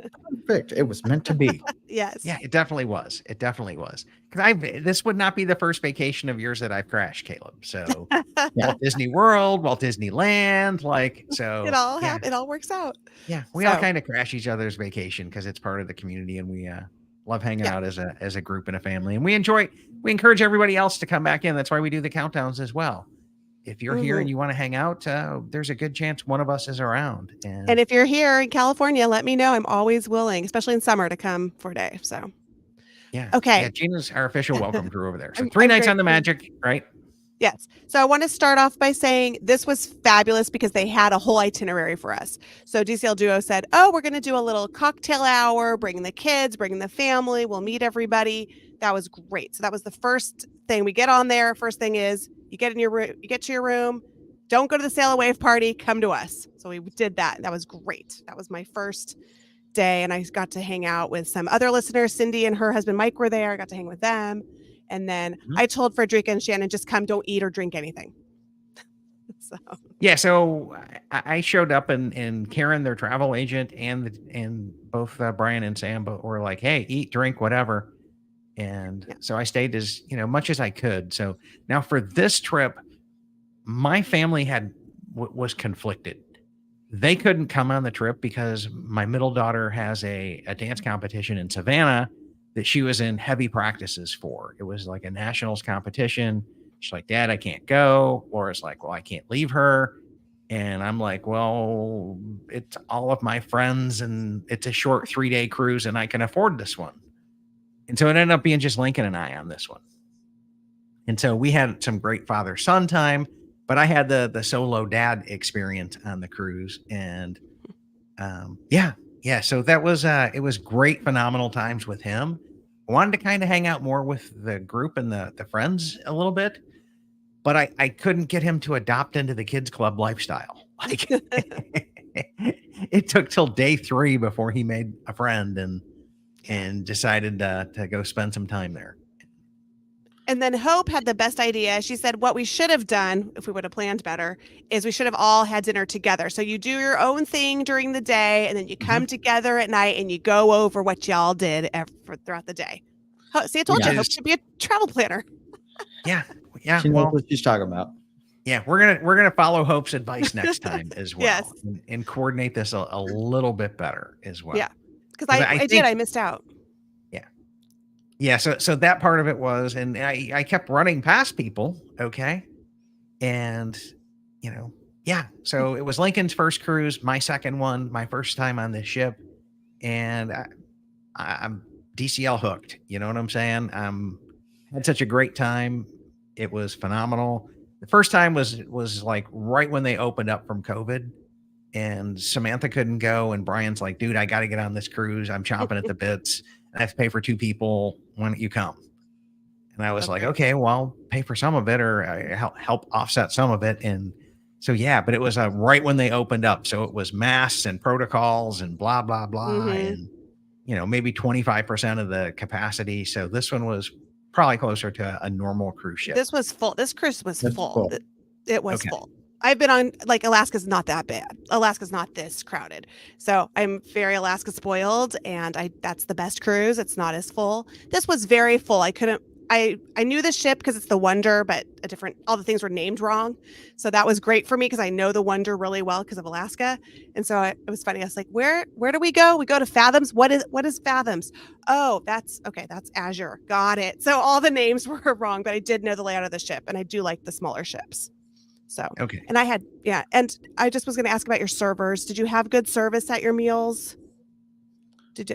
perfect. It was meant to be. Yes. Yeah, it definitely was. It definitely was. Because this would not be the first vacation of yours that I've crashed, Caleb. So Walt Disney World, Walt Disneyland, so it all works out. Yeah, we all kind of crash each other's vacation because it's part of the community, and we love hanging out as a group and a family, and we encourage everybody else to come back in. That's why we do the countdowns as well. If you're here and you want to hang out, there's a good chance one of us is around. And if you're here in California, let me know. I'm always willing, especially in summer, to come for a day. So yeah. Okay. Yeah, Gina's our official welcome crew over there. So 3 nights on the Magic, right? Yes. So I want to start off by saying this was fabulous because they had a whole itinerary for us. So DCL Duo said, oh, we're going to do a little cocktail hour, bring the kids, bring the family. We'll meet everybody. That was great. So that was the first thing we get on there. First thing is you get to your room. Don't go to the Sail Away party. Come to us. So we did that. That was great. That was my first day. And I got to hang out with some other listeners. Cindy and her husband, Mike, were there. I got to hang with them. And then I told Frederica and Shannon, just come, don't eat or drink anything. So I showed up and Karen, their travel agent, and both Brian and Sam were like, hey, eat, drink, whatever. And so I stayed as much as I could. So now for this trip, my family was conflicted. They couldn't come on the trip because my middle daughter has a dance competition in Savannah that she was in heavy practices for. It was like a nationals competition. She's like, Dad, I can't go. Laura's like, well, I can't leave her. And I'm like, well, it's all of my friends and it's a short 3-day cruise and I can afford this one. And so it ended up being just Lincoln and I on this one. And so we had some great father-son time, but I had the solo dad experience on the cruise. And so that was it was great, phenomenal times with him. I wanted to kind of hang out more with the group and the friends a little bit. but I couldn't get him to adopt into the kids club lifestyle. Like it took till day 3 before he made a friend and decided to go spend some time there. And then Hope had the best idea. She said, what we should have done, if we would have planned better, is we should have all had dinner together. So you do your own thing during the day, and then you come together at night and you go over what y'all did throughout the day. See, I told you, Hope should be a travel planner. Yeah. She knows what she's talking about. Yeah, we're gonna follow Hope's advice next time as well. Yes. And coordinate this a little bit better as well. Yeah, because I missed out. Yeah, so that part of it was, and I kept running past people, okay? And, so it was Lincoln's first cruise, my second one, my first time on this ship, and I'm DCL hooked, you know what I'm saying? Had such a great time. It was phenomenal. The first time was like right when they opened up from COVID, and Samantha couldn't go, and Brian's like, dude, I got to get on this cruise. I'm chomping at the bits. I have to pay for 2 people. Why don't you come? And I was like, okay, well, pay for some of it or help offset some of it. And so, yeah, but it was right when they opened up. So it was masks and protocols and blah, blah, blah. And, maybe 25% of the capacity. So this one was probably closer to a normal cruise ship. This was full. This cruise was full. It was full. I've been on, like, Alaska's not that bad. Alaska's not this crowded. So I'm very Alaska spoiled, and that's the best cruise. It's not as full. This was very full. I knew the ship because it's the Wonder, but all the things were named wrong. So that was great for me because I know the Wonder really well because of Alaska. And so it was funny. I was like, where do we go? We go to Fathoms. What is Fathoms? Oh, that's Azure. Got it. So all the names were wrong, but I did know the layout of the ship, and I do like the smaller ships. So, and and I just was going to ask about your servers. Did you have good service at your meals?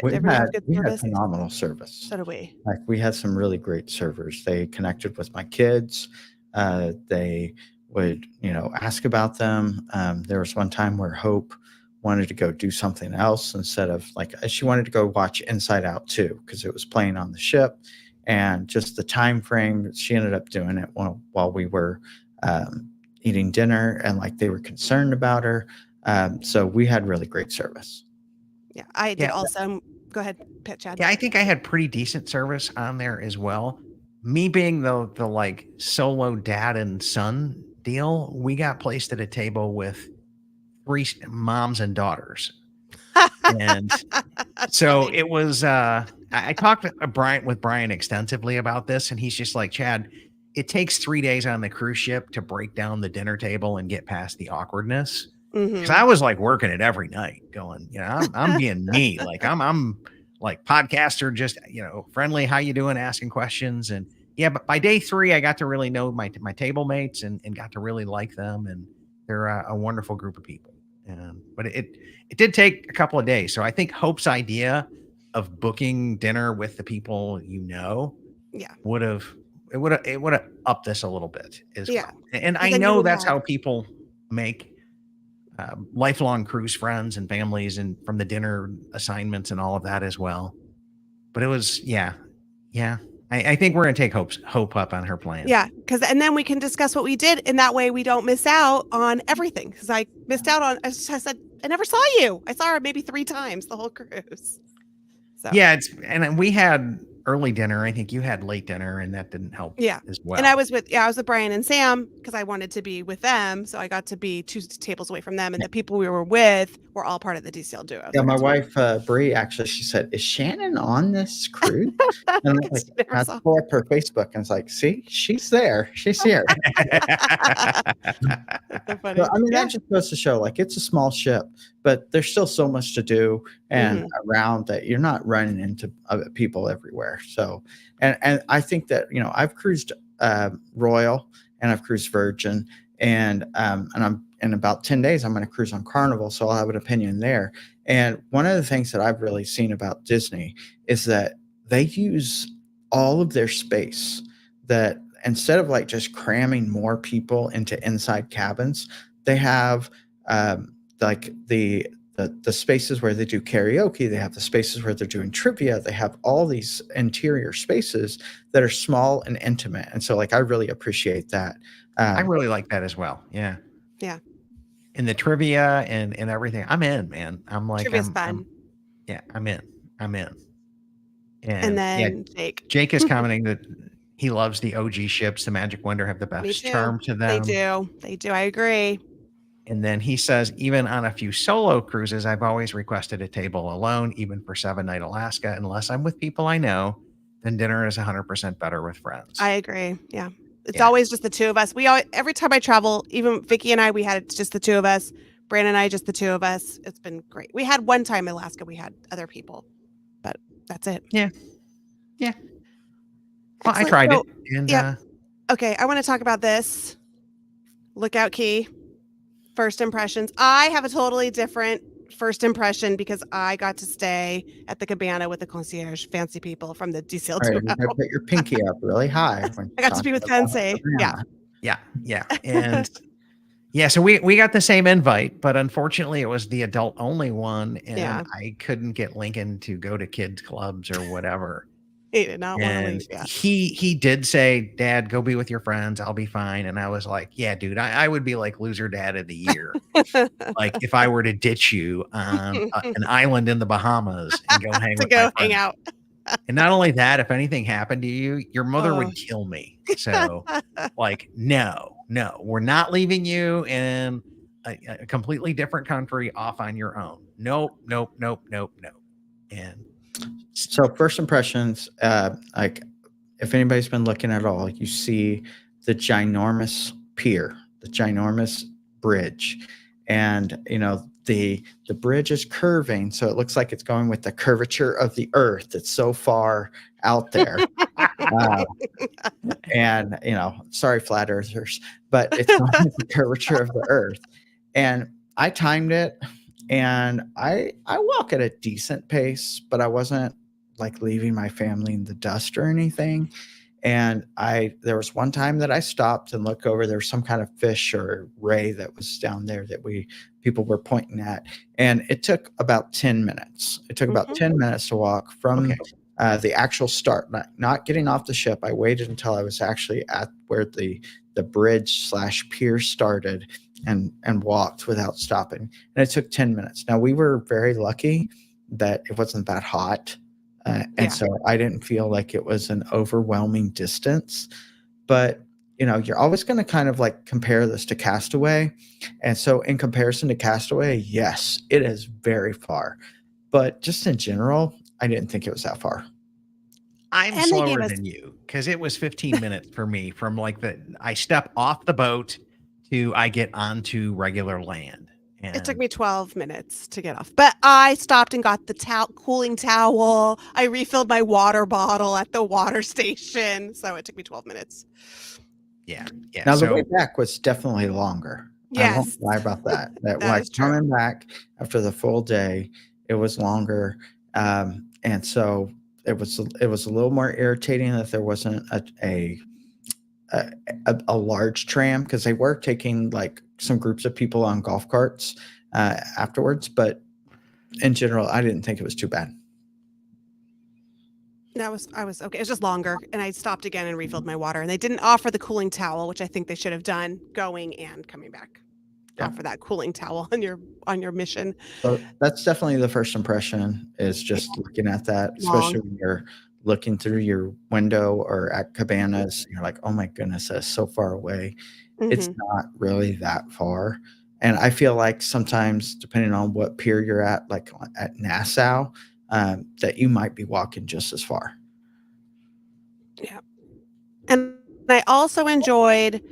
We had phenomenal service. So did we. Like, we had some really great servers. They connected with my kids. They would, ask about them. There was one time where Hope wanted to go do something else instead of, like, she wanted to go watch Inside Out 2 because it was playing on the ship, and just the time frame, she ended up doing it while we were eating dinner, and like they were concerned about her. So we had really great service. Yeah, I did also. Go ahead, Chad. Yeah, I think I had pretty decent service on there as well. Me being the like solo dad and son deal, we got placed at a table with 3 moms and daughters. And so funny. It was I talked with Brian extensively about this, and he's just like, Chad, it takes 3 days on the cruise ship to break down the dinner table and get past the awkwardness. Because I was like working it every night, going, I'm being me, like I'm like podcaster, just friendly, how you doing, asking questions, and but by day 3, I got to really know my table mates and got to really like them, and they're a wonderful group of people. But it did take a couple of days, so I think Hope's idea of booking dinner with the people would have upped this a little bit as well. And I know that's how people make lifelong cruise friends and families, and from the dinner assignments and all of that as well. But it was, I think we're going to take Hope up on her plan. Yeah, and then we can discuss what we did, and that way we don't miss out on everything. Because I missed out on, I said, I never saw you. I saw her maybe 3 times the whole cruise. So. Yeah, and we had early dinner. I think you had late dinner, and that didn't help as well. And I was with Brian and Sam because I wanted to be with them. So I got to be 2 tables away from them, and the people we were with were all part of the DCL duo. Yeah, my wife, Brie, actually, she said, is Shannon on this cruise? And I pull up her Facebook, and it's like, see, she's there. She's here. So funny. So, that just goes to show, like, it's a small ship, but there's still so much to do and around that you're not running into people everywhere. So, and I think that, I've cruised Royal, and I've cruised Virgin, and I'm in about 10 days, I'm going to cruise on Carnival. So I'll have an opinion there. And one of the things that I've really seen about Disney is that they use all of their space, that instead of like just cramming more people into inside cabins, they have like the the spaces where they do karaoke. They have the spaces where they're doing trivia. They have all these interior spaces that are small and intimate. And so like I really appreciate that. I really like that as well. Yeah. Yeah. And the trivia and everything. I'm in, man. I'm like, Trivia's I'm fun. yeah, I'm in. I'm in. And yeah, then Jake is commenting that he loves the OG ships. The Magic Wonder have the me best too. charm to They them. do. They do. I agree. And then he says, even on a few solo cruises, I've always requested a table alone, even for 7-night Alaska. Unless I'm with people I know, then dinner is 100% better with friends. I agree. Yeah. It's Yeah. always just the two of us. Every time I travel, even Vicky and I, we had just the two of us. Brandon and I, just the two of us. It's been great. We had one time in Alaska, we had other people, but that's it. Yeah. Yeah. Well, I Excellent. tried So, it. And yeah. Okay. I want to talk about this. Lookout Key. First impressions. I have a totally different first impression because I got to stay at the cabana with the concierge, fancy people from the DCL2. All right, you gotta put your pinky up really high. When I got to be with fancy. Yeah. Yeah. And yeah, so we got the same invite, but unfortunately it was the adult only one. And I couldn't get Lincoln to go to kids clubs or whatever. He did not want to leave. Yeah. He did say, Dad, go be with your friends. I'll be fine. And I was like, yeah, dude, I would be like loser dad of the year. Like if I were to ditch you on an island in the Bahamas and go hang with my hang out. And not only that, if anything happened to you, your mother would kill me. So like, no, we're not leaving you in a completely different country off on your own. Nope. And so first impressions, like if anybody's been looking at all, you see the ginormous pier, the ginormous bridge, and the bridge is curving, so it looks like it's going with the curvature of the earth. It's so far out there. And sorry flat earthers, but it's going with the curvature of the earth. And I timed it, and I walk at a decent pace, but I wasn't like leaving my family in the dust or anything. And there was one time that I stopped and looked over. There was some kind of fish or ray that was down there that people were pointing at. And it took about 10 minutes. It took about 10 minutes to walk from the actual start, not getting off the ship. I waited until I was actually at where the bridge/pier started and walked without stopping. And it took 10 minutes. Now we were very lucky that it wasn't that hot. And so I didn't feel like it was an overwhelming distance, but you're always going to kind of like compare this to Castaway. And so in comparison to Castaway, yes, it is very far, but just in general, I didn't think it was that far. I'm slower than you because it was 15 minutes for me from like I step off the boat to I get onto regular land. And it took me 12 minutes to get off, but I stopped and got the cooling towel. I refilled my water bottle at the water station. So it took me 12 minutes. Yeah. Now the way back was definitely longer. Yes. I won't lie about that. That like coming back after the full day, it was longer. And so it was a little more irritating that there wasn't a large tram, because they were taking like some groups of people on golf carts afterwards, but in general I didn't think it was too bad. I was okay. It was just longer, and I stopped again and refilled my water, and they didn't offer the cooling towel, which I think they should have done going and coming back. Offer that cooling towel on your mission. So that's definitely the first impression, is just looking at that, especially when you're looking through your window or at cabanas. You're like, oh my goodness, that's so far away. It's not really that far. And I feel like sometimes, depending on what pier you're at, like at Nassau, that you might be walking just as far. Yeah. And I also enjoyed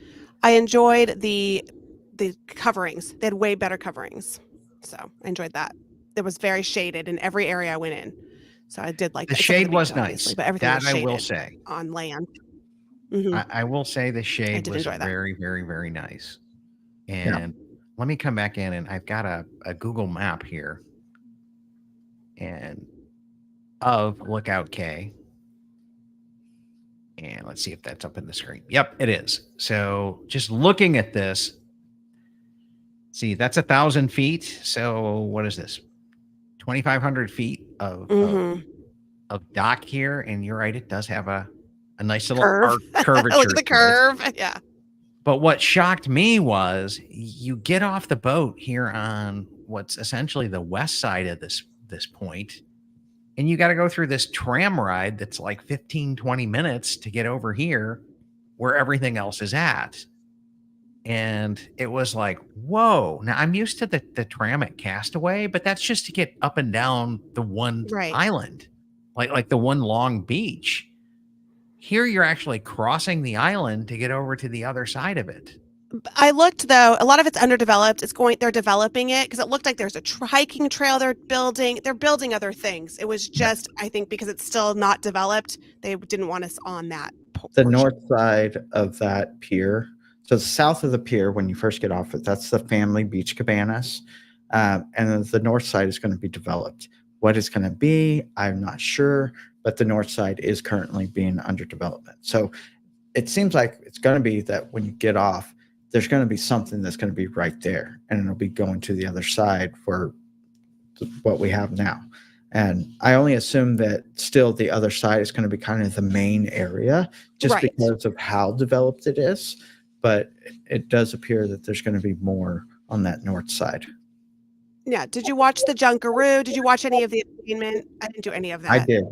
the coverings. They had way better coverings. So I enjoyed that. It was very shaded in every area I went in. So I did like the shade was nice, but everything was shaded I will say on land. I will say the shade was very, very, very nice. And let me come back in, and I've got a Google map here and of Lookout Cay. And let's see if that's up in the screen. Yep, it is. So just looking at this, See, that's 1,000 feet. So what is this? 2,500 feet of Mm-hmm. dock here, and you're right, it does have a nice little Curve. arc Look curvature at the to it. curve. Yeah. But what shocked me was you get off the boat here on what's essentially the west side of this point, and you got to go through this tram ride that's like 15, 20 minutes to get over here where everything else is at. And it was like, whoa. Now I'm used to the tram at Castaway, but that's just to get up and down the one Right. island, like the one long beach. Here you're actually crossing the island to get over to the other side of it. I looked though, a lot of it's underdeveloped. They're developing it because it looked like there's a hiking trail they're building. They're building other things. It was just, I think, because it's still not developed, they didn't want us on that The portion. north side of that pier, so south of the pier when you first get off it, that's the family beach cabanas. And then the north side is going to be developed. What it's going to be, I'm not sure, but the north side is currently being under development. So it seems like it's going to be that when you get off, there's going to be something that's going to be right there, and it'll be going to the other side for what we have now. And I only assume that still the other side is going to be kind of the main area just Right. because of how developed it is. But it does appear that there's going to be more on that north side. Yeah. Did you watch the Junkaroo? Did you watch any of the entertainment? I didn't do any of that. I did.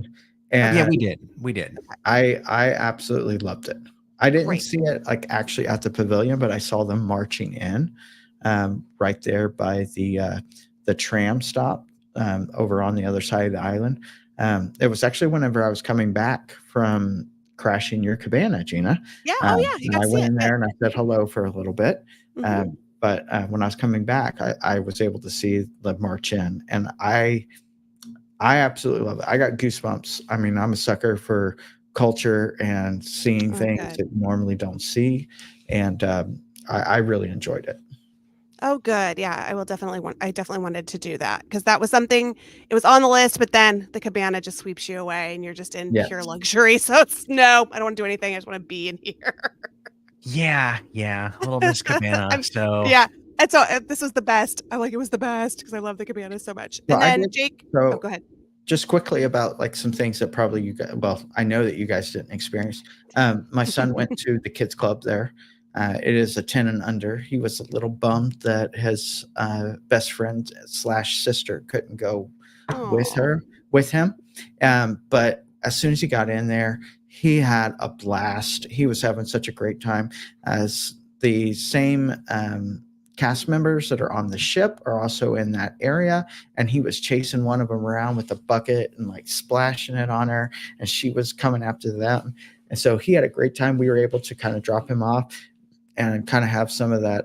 And Yeah, we did. We did. I absolutely loved it. I didn't Great. see it like actually at the pavilion, but I saw them marching in right there by the tram stop over on the other side of the island. It was actually whenever I was coming back from crashing your cabana, Gina. Yeah. Oh, yeah. You And got I to see went it. in there and I said hello for a little bit. Mhm. But when I was coming back, I was able to see the march in, and I absolutely love it. I got goosebumps. I mean, I'm a sucker for culture and seeing Oh, things good. that you normally don't see, and I really enjoyed it. Oh, good. Yeah, I definitely wanted to do that because that was something, it was on the list, but then the cabana just sweeps you away and you're just in Yes. pure luxury. So it's no, I don't want to do anything. I just want to be in here. Yeah, a little Miss Cabana. I'm- So Yeah. And so this was the best. It was the best because I love the cabana so much. Well, And I then did- Jake, so- oh, go ahead. Just quickly about like some things that probably you guys, well, I know that you guys didn't experience. My son went to the kids club there. It is a 10 and under. He was a little bummed that his best friend / sister couldn't go Aw. with him. But as soon as he got in there, he had a blast. He was having such a great time. As the same cast members that are on the ship are also in that area, and he was chasing one of them around with a bucket and like splashing it on her, and she was coming after them. And so he had a great time. We were able to kind of drop him off and kind of have some of that,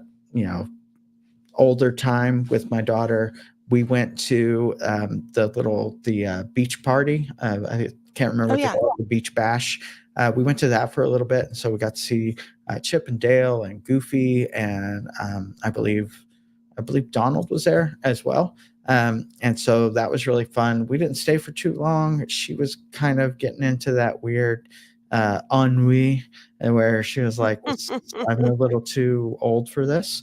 older time with my daughter. We went to the beach party. I can't remember what they call it, the beach bash. We went to that for a little bit, and so we got to see Chip and Dale and Goofy, and I believe Donald was there as well. And so that was really fun. We didn't stay for too long. She was kind of getting into that weird ennui, and where she was like, I'm a little too old for this.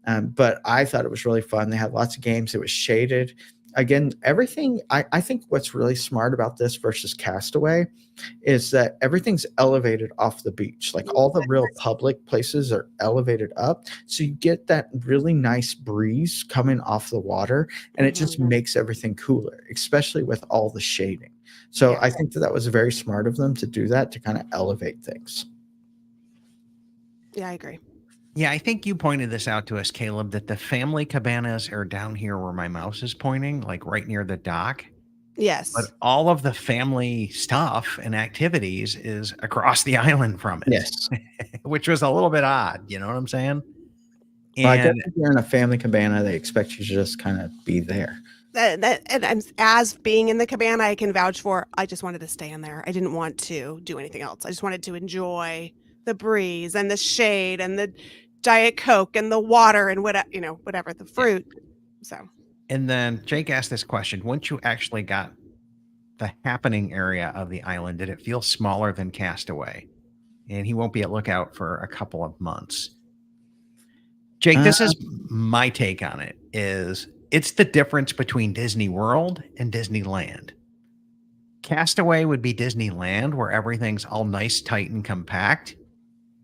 But I thought it was really fun. They had lots of games. It was shaded. Again, everything, I think what's really smart about this versus Castaway is that everything's elevated off the beach. Like all the real public places are elevated up. So you get that really nice breeze coming off the water, and it just makes everything cooler, especially with all the shading. So I think that was very smart of them to do that, to kind of elevate things. Yeah, I agree. Yeah, I think you pointed this out to us, Caleb, that the family cabanas are down here where my mouse is pointing, like right near the dock. Yes. But all of the family stuff and activities is across the island from it. Yes. Which was a little bit odd. You know what I'm saying? Well, I guess And if you're in a family cabana, they expect you to just kind of be there. And as being in the cabana, I can vouch for, I just wanted to stay in there. I didn't want to do anything else. I just wanted to enjoy the breeze and the shade and the Diet Coke and the water and whatever, the fruit. So. And then Jake asked this question: once you actually got the happening area of the island, did it feel smaller than Castaway? And he won't be at Lookout for a couple of months. Jake, Uh, this is my take on it. Is it's the difference between Disney World and Disneyland. Castaway would be Disneyland, where everything's all nice, tight, and compact.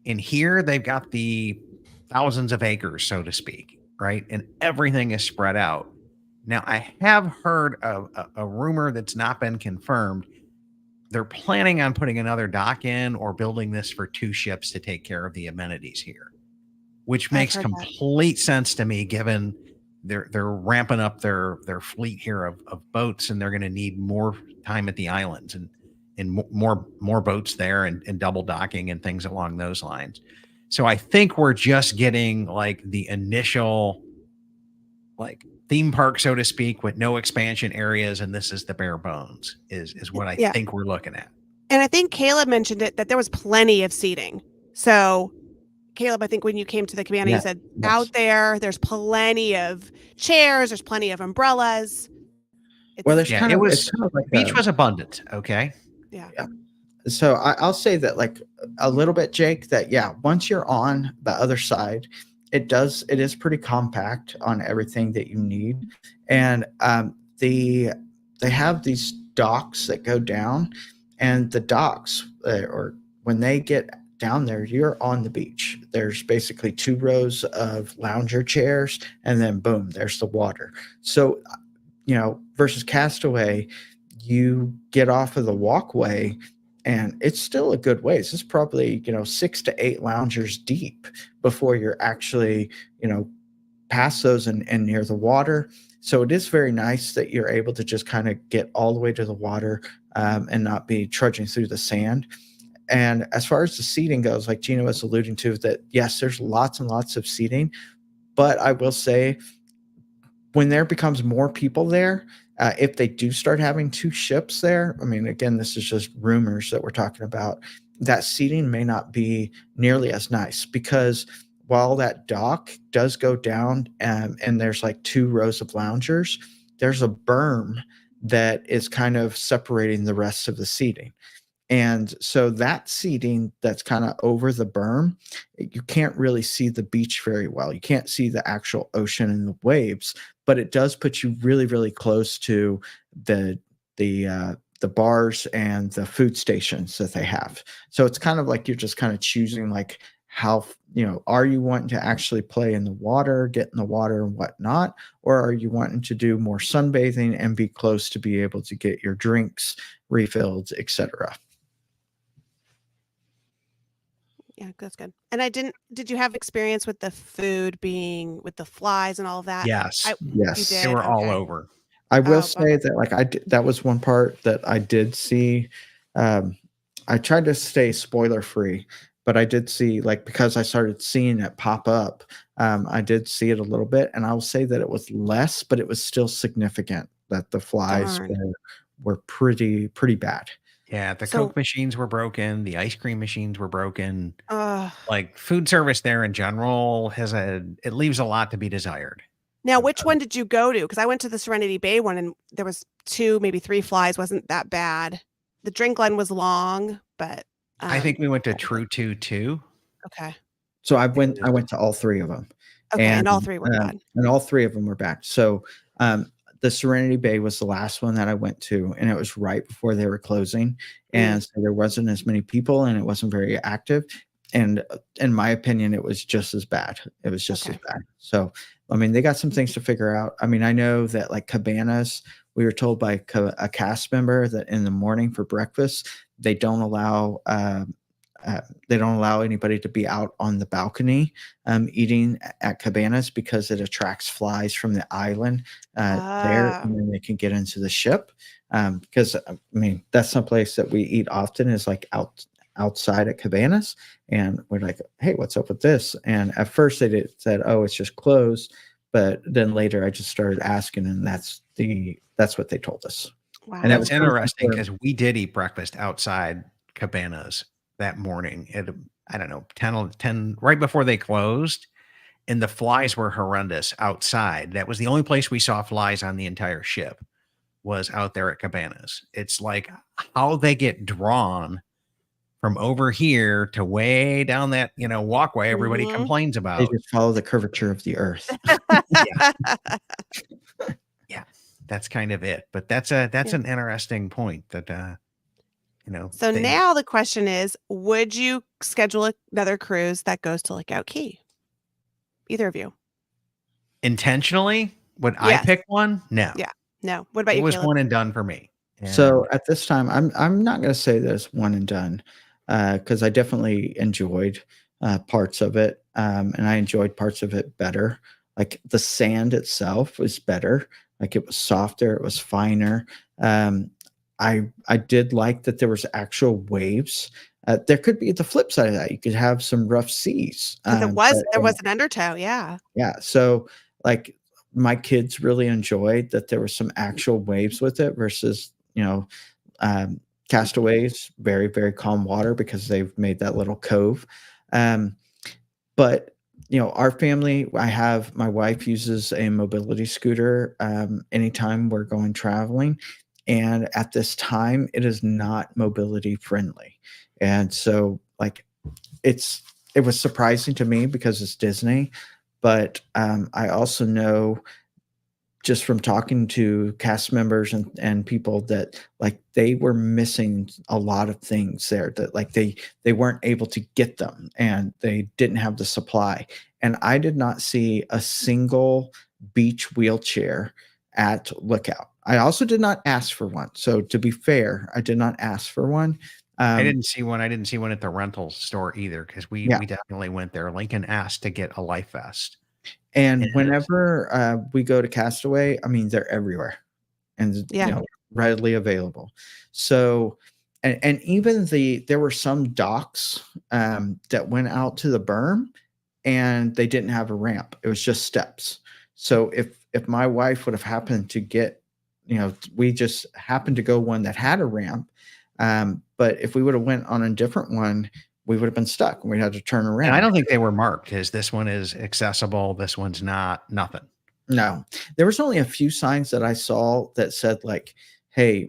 And here they've got the thousands of acres, so to speak, right? And everything is spread out. Now, I have heard of a rumor that's not been confirmed. They're planning on putting another dock in or building this for 2 ships to take care of the amenities here, which I've makes heard that. complete sense to me given they're ramping up their fleet here of boats, and they're going to need more time at the islands and more boats there and double docking and things along those lines. So I think we're just getting like the initial like theme park, so to speak, with no expansion areas, and this is the bare bones is what I Yeah. think we're looking at. And I think Caleb mentioned it that there was plenty of seating. So Caleb, I think when you came to the cabana, Yeah, you said yes. out there's plenty of chairs, there's plenty of umbrellas. Well, there's Yeah, kind it of was it's kind of like beach a, was abundant. Okay. Yeah. so I'll say that like a little bit, Jake, that yeah, once you're on the other side, it is pretty compact on everything that you need. And they have these docks that go down, and the docks or when they get down there, you're on the beach. There's basically 2 rows of lounger chairs, and then boom, there's the water. So versus Castaway, you get off of the walkway and it's still a good ways. It's probably, 6 to 8 loungers deep before you're actually, past those and near the water. So it is very nice that you're able to just kind of get all the way to the water and not be trudging through the sand. And as far as the seating goes, like Gina was alluding to, that yes, there's lots and lots of seating, but I will say when there becomes more people there, if they do start having 2 ships there, I mean, again, this is just rumors that we're talking about, that seating may not be nearly as nice because while that dock does go down and there's like 2 rows of loungers, there's a berm that is kind of separating the rest of the seating. And so that seating that's kind of over the berm, you can't really see the beach very well. You can't see the actual ocean and the waves, but it does put you really, really close to the the bars and the food stations that they have. So it's kind of like you're just kind of choosing like how are you wanting to actually play in the water, get in the water and whatnot, or are you wanting to do more sunbathing and be close to be able to get your drinks refilled, etc. Yeah, that's good. And did you have experience with the food being with the flies and all of that? Yes. You Yes. did? They were all Okay. over. I will Oh, say bummer. that like that was one part that I did see. I tried to stay spoiler free, but I did see like because I started seeing it pop up, I did see it a little bit, and I will say that it was less, but it was still significant that the flies Darn. were pretty bad. Yeah, the So, Coke machines were broken, the ice cream machines were broken. uh, Like food service there in general it leaves a lot to be desired. now which one did you go to? Because I went to the Serenity Bay one and there was 2, maybe 3 flies. Wasn't that bad. The drink line was long, but I think we went to that was it. True 2 too. Okay. So I went to all 3 of them. Okay, and all 3 were bad. And all 3 of them were bad. So the Serenity Bay was the last one that I went to, and it was right before they were closing, and so there wasn't as many people, and it wasn't very active. And in my opinion, it was just as bad. It was just as Okay. bad. So I mean, they got some things to figure out. I mean, I know that like cabanas, we were told by a cast member that in the morning for breakfast they don't allow. They don't allow anybody to be out on the balcony eating at cabanas because it attracts flies from the island there, Ah. and then they can get into the ship. Because I mean, that's someplace that we eat often is like outside at cabanas, and we're like, "Hey, what's up with this?" And at first they said, "Oh, it's just closed," but then later I just started asking, and that's what they told us. Wow. And that That's was interesting because we did eat breakfast outside cabanas that morning at I don't know 10 right before they closed, and the flies were horrendous outside. That was the only place we saw flies on the entire ship was out there at cabanas. It's like how they get drawn from over here to way down that, walkway everybody Mhm. complains They about. just follow the curvature of the earth. Yeah, that's kind of it. But that's an interesting point that, So now the question is, would you schedule another cruise that goes to Lookout Key? Either of you? intentionally, would I Yes. pick one? No. Yeah. No. What about It you, was Caleb? one and done for me. So And at this time, I'm not going to say that it's one and done, because I definitely enjoyed parts of it, and I enjoyed parts of it better. Like the sand itself was better, like it was softer, it was finer. I did like that there was actual waves. There could be the flip side of that. You could have some rough seas. Because But, there was an undertow. Yeah. yeah. So like my kids really enjoyed that there was some actual waves with it versus, um, Castaways, very, very calm water because they've made that little cove. Um, but our family, my wife uses a mobility scooter anytime we're going traveling. And at this time, it is not mobility friendly. And so like it was surprising to me because it's Disney, but I also know just from talking to cast members and people that like they were missing a lot of things there that like they weren't able to get them and they didn't have the supply. And I did not see a single beach wheelchair at Lookout. I also did not ask for one. So to be fair, I did not ask for one. I didn't see one. I didn't see one at the rental store either because we definitely went there. Lincoln asked to get a life vest. And Yes. whenever we go to Castaway, I mean, they're everywhere and Yeah. readily available. So, and even there were some docks that went out to the berm, and they didn't have a ramp. It was just steps. So if my wife would have happened to get, we just happened to go one that had a ramp, but if we would have went on a different one, we would have been stuck and we had to turn around. And I don't think they were marked as this one is accessible. This one's not. Nothing. No, there was only a few signs that I saw that said like, "Hey,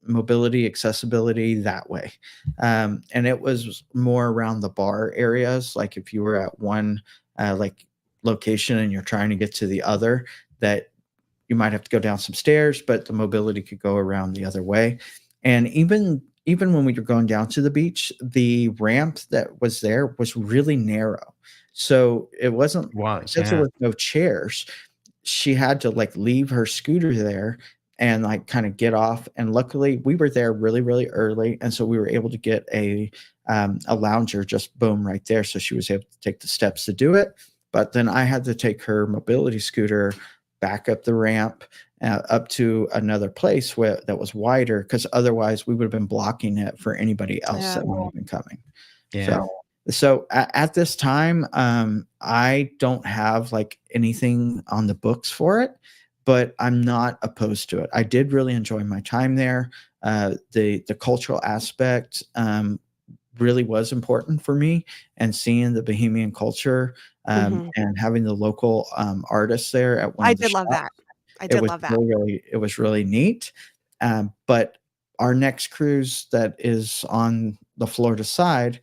mobility, accessibility that way," and it was more around the bar areas. Like if you were at one like location and you're trying to get to the other, that you might have to go down some stairs, but the mobility could go around the other way. And even when we were going down to the beach, the ramp that was there was really narrow. So it wasn't because there was no chairs. She had to like leave her scooter there and like kind of get off. And luckily we were there really, really early. And so we were able to get a lounger just boom right there. So she was able to take the steps to do it. But then I had to take her mobility scooter back up the ramp up to another place that was wider, because otherwise we would have been blocking it for anybody else that might have been coming. Yeah. So at this time, I don't have like anything on the books for it, but I'm not opposed to it. I did really enjoy my time there. The cultural aspect really was important for me, and seeing the Bohemian culture and having the local artists there at one I of the did love shops, that. I did love that. it was really neat. But our next cruise that is on the Florida side,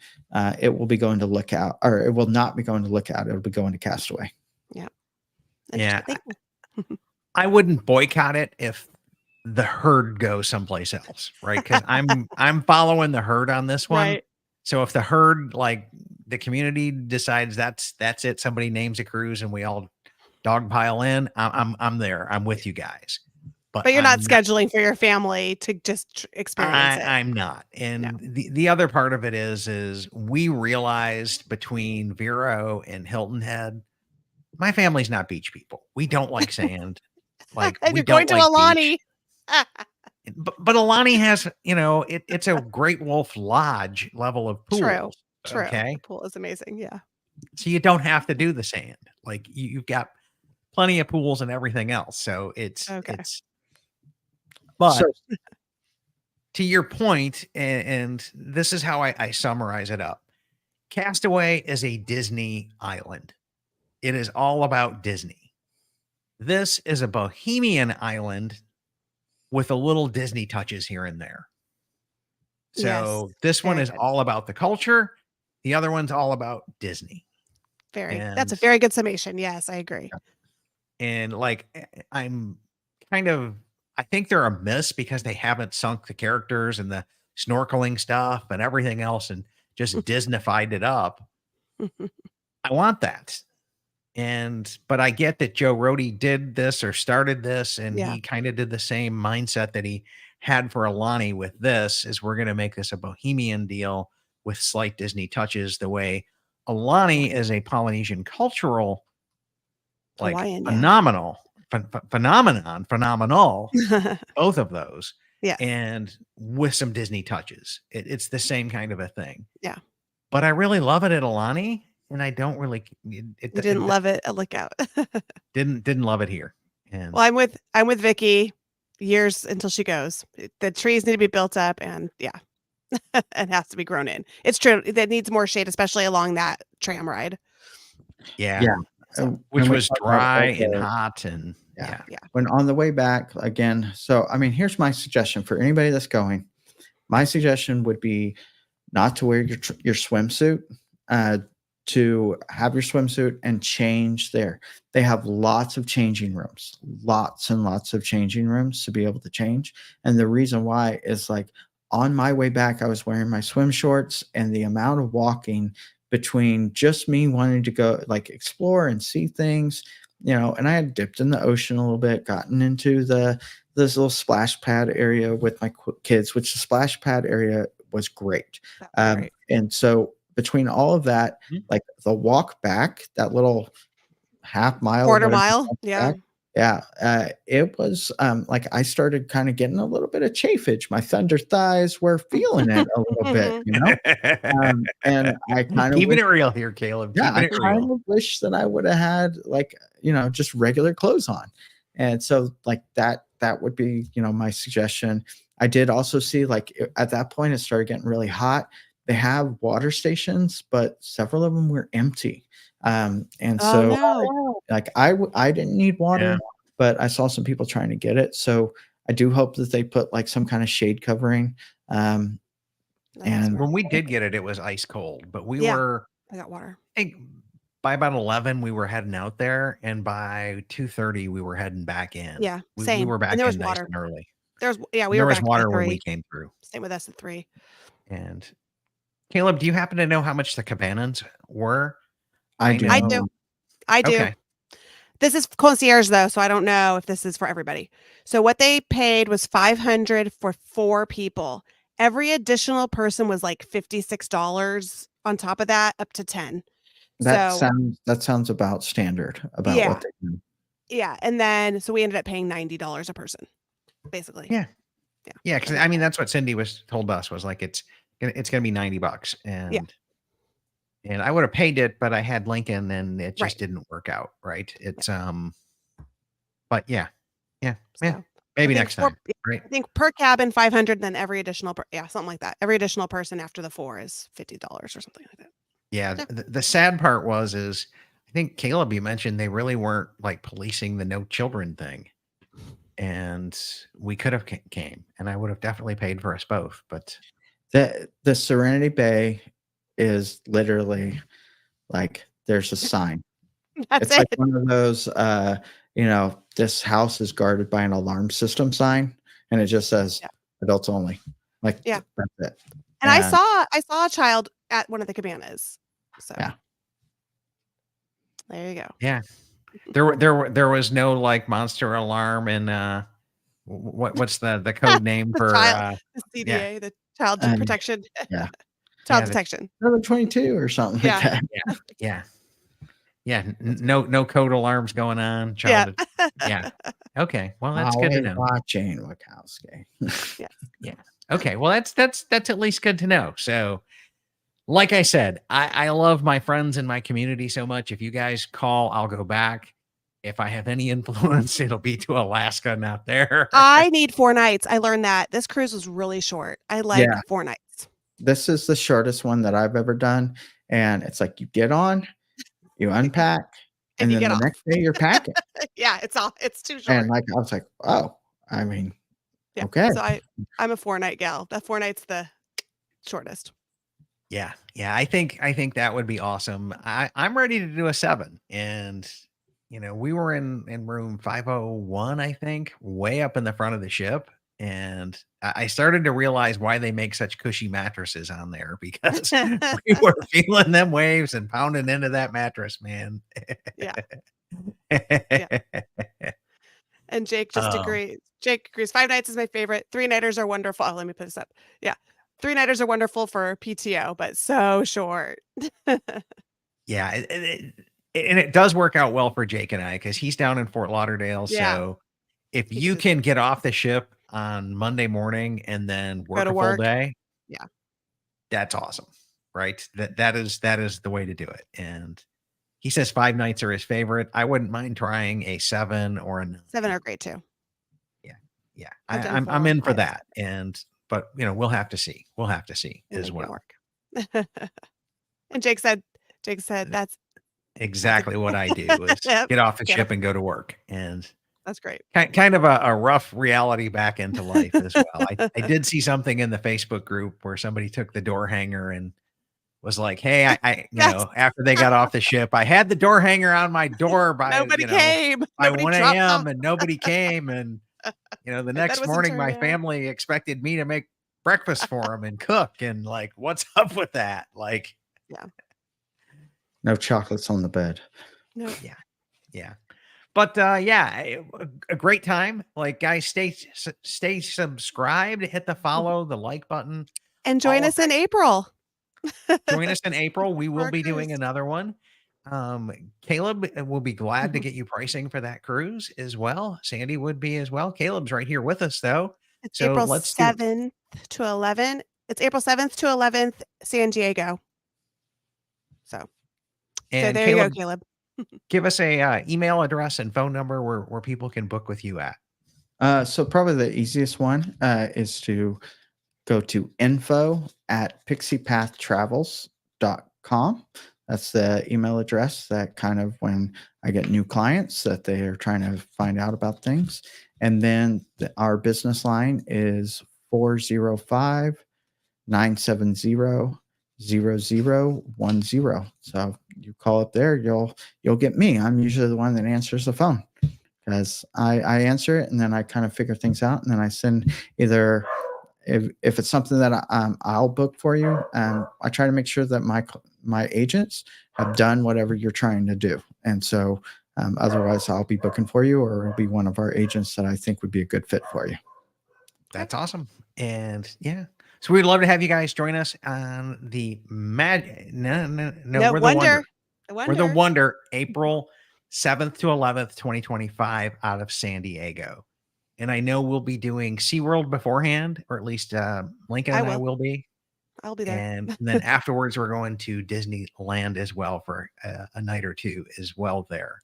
it will be going to Lookout, or it will not be going to Lookout. It'll be going to Castaway. Yeah. Yeah. I wouldn't boycott it if the herd goes someplace else, right? Because I'm following the herd on this one. Right. So if the herd, like the community decides that's it, somebody names a cruise and we all dogpile in, I'm there. I'm with you guys. But you're not scheduling for your family to just experience it. I'm not. And the other part of it is we realized between Vero and Hilton Head, my family's not beach people. We don't like sand. Like and we you're don't going to like Alani. But Alani has, it's a Great Wolf Lodge level of pool. True. Okay. The pool is amazing. Yeah. So you don't have to do the sand. Like you've got plenty of pools and everything else. So it's but to your point, and this is how I summarize it up. Castaway is a Disney island. It is all about Disney. This is a Bohemian island with a little Disney touches here and there. Yes, So this one very is good. all about the culture. The other one's all about Disney. That's a And very good summation. Yes, I agree. like I'm kind of I think they're a miss because they haven't sunk the characters and the snorkeling stuff and everything else and just Disneyfied it up. I want that. But I get that Joe Rohde did this or started this, and Yeah. he kind of did the same mindset that he had for Alani with this is we're going to make this a bohemian deal with slight Disney touches the way Alani is a Polynesian cultural like Hawaiian, phenomenal, yeah. both of those, Yes. and with some Disney touches. It's the same kind of a thing. Yeah. But I really love it at Alani, and I don't really You didn't love it at Lookout. didn't love it here. And Well, I'm with Vicky years until she goes. The trees need to be built up and yeah. It has to be grown in. It's true. That needs more shade, especially along that tram ride. yeah, So, which And we was talked about dry and also- hot and Yeah. yeah. When on the way back again. So, I mean, here's my suggestion for anybody that's going. My suggestion would be not to wear your swimsuit, to have your swimsuit and change there. They have lots of changing rooms, lots and lots of changing rooms to be able to change. And the reason why is like on my way back, I was wearing my swim shorts, and the amount of walking between just me wanting to go like explore and see things, and I had dipped in the ocean a little bit, gotten into this little splash pad area with my kids, which the splash pad area was great. that was great. And so between all of that, Mhm. like the walk back, that little half mile, Quarter whatever mile. walk Yeah. back, it was like I started kind of getting a little bit of chafage. My thunder thighs were feeling it a little bit, and I kind of Keeping it real here, Caleb. yeah, I Keeping it kind real. of wish that I would have had like, just regular clothes on. And so like that would be, my suggestion. I did also see like at that point it started getting really hot. They have water stations, but several of them were empty. And Oh so no. like I didn't need water, Yeah. but I saw some people trying to get it. So I do hope that they put like some kind of shade covering. That is And When we did get it, it was ice cold, but we Yeah. were I got water. I think by about 11 we were heading out there, and by 2:30 we were heading back in. Yeah. We Same. were back And there was in nice water. and early. We There were was back water at when we 3. came through. Same with us at 3. And Caleb, do you happen to know how much the cabanas were? I do. I do. I do. Okay. This is concierge though, so I don't know if this is for everybody. So what they paid was $500 for 4 people. Every additional person was like $56 on top of that, up to 10. That So sounds about standard about Yeah. what they do. yeah, and then so we ended up paying $90 a person, basically. Yeah. Yeah. Yeah, because I mean that's what Cindy was told us was like it's gonna be $90. And I would have paid it, but I had Lincoln and it just Right. didn't work out. Right. It's but yeah. So Maybe I think next time. Right. I think per cabin 500, then every additional something like that. Every additional person after the 4 is $50 or something like that. Yeah. Yeah. The sad part is I think Caleb, you mentioned they really weren't like policing the no children thing. And we could have came, and I would have definitely paid for us both. But The Serenity Bay is literally like there's a sign. That's It's it. like one of those this house is guarded by an alarm system sign, and it just says Yeah. adults only. Like Yeah. that's it. And I saw a child at one of the cabanas. So Yeah. there you go. yeah, there was no like monster alarm and what's the code name The for child, the CDA, the child protection. yeah. Child Yeah, detection. Another 22 or something Yeah. like that. no code alarms going on. Yeah. Yeah. Okay. Well, that's good to Always know. watching Wachowski. Okay. Well, that's at least good to know. So, like I said, I love my friends and my community so much. If you guys call, I'll go back. If I have any influence, it'll be to Alaska, not there. I need 4 nights. I learned that this cruise was really short. I like Yeah. 4 nights. This is the shortest one that I've ever done. And it's like you get on, you unpack, And and you then get the off. next day you're packing. Yeah, it's too short. And like I was like, oh, I mean, Yeah. okay. So I'm a 4-night gal. That 4 nights shortest. Yeah. Yeah. I think that would be awesome. I'm ready to do a 7. And we were in room 501, I think, way up in the front of the ship. And I started to realize why they make such cushy mattresses on there, because we were feeling them waves and pounding into that mattress, man. Yeah. Yeah. And Jake just Um, agrees. Jake agrees. 5 nights is my favorite. 3-nighters are wonderful. Oh, let me put this up. Yeah. 3-nighters are wonderful for PTO, but so short. yeah. And it does work out well for Jake and I, because he's down in Fort Lauderdale. Yeah. So if He you just can get off the ship on Monday morning and then go work to a full work. day, Yeah. that's awesome, right? That is the way to do it. And he says 5 nights are his favorite. I wouldn't mind trying a 7 or a 9. 7 are great too. Yeah, yeah. I've done I'm 4, in for 5, that. But we'll have to see. We'll have to see we'll as make it well. work. And Jake said that's Exactly what I do is Yep. get off the Get ship off. and go to work. And That's great. kind of a rough reality back into life as well. I did see something in the Facebook group where somebody took the door hanger and was like, "Hey, I Yes. after they got off the ship, I had the door hanger on my door by, Nobody came. by Nobody 1 dropped off. a.m. and nobody came. And, the My bed next wasn't morning, turned my down. family expected me to make breakfast for them and cook. And like, what's up with that? Like, Yeah. No chocolates on the bed. No. yeah, yeah. But yeah, a great time. Like, guys, stay subscribed, hit the follow, the like button. And join All of us in April. Join us in April. We For will our be doing cruise. another one. Caleb will be glad to Mhm. get you pricing for that cruise as well. Sandy would be as well. Caleb's right here with us though. It's So April let's do 7th to 11th. It's April 7th to 11th, San Diego. So and there you go, Caleb, Caleb. give us a email address and phone number where people can book with you at. So probably the easiest one is to go to info@pixiepathtravels.com. That's the email address that kind of when I get new clients that they are trying to find out about things. And then our business line is 405-970-0010. So you call up there, you'll get me. I'm usually the one that answers the phone because I answer it and then I kind of figure things out and then I send either if it's something that I'll book for you, I try to make sure that my agents have done whatever you're trying to do, and so otherwise I'll be booking for you, or it'll be one of our agents that I think would be a good fit for you. That's awesome. And yeah, so we'd love to have you guys join us on the No, we're the Wonder. We're the Wonder, April 7th to 11th, 2025, out of San Diego. And I know we'll be doing SeaWorld beforehand, or at least Lincoln and I will be. I'll be there. And then afterwards, we're going to Disneyland as well for a night or two as well there.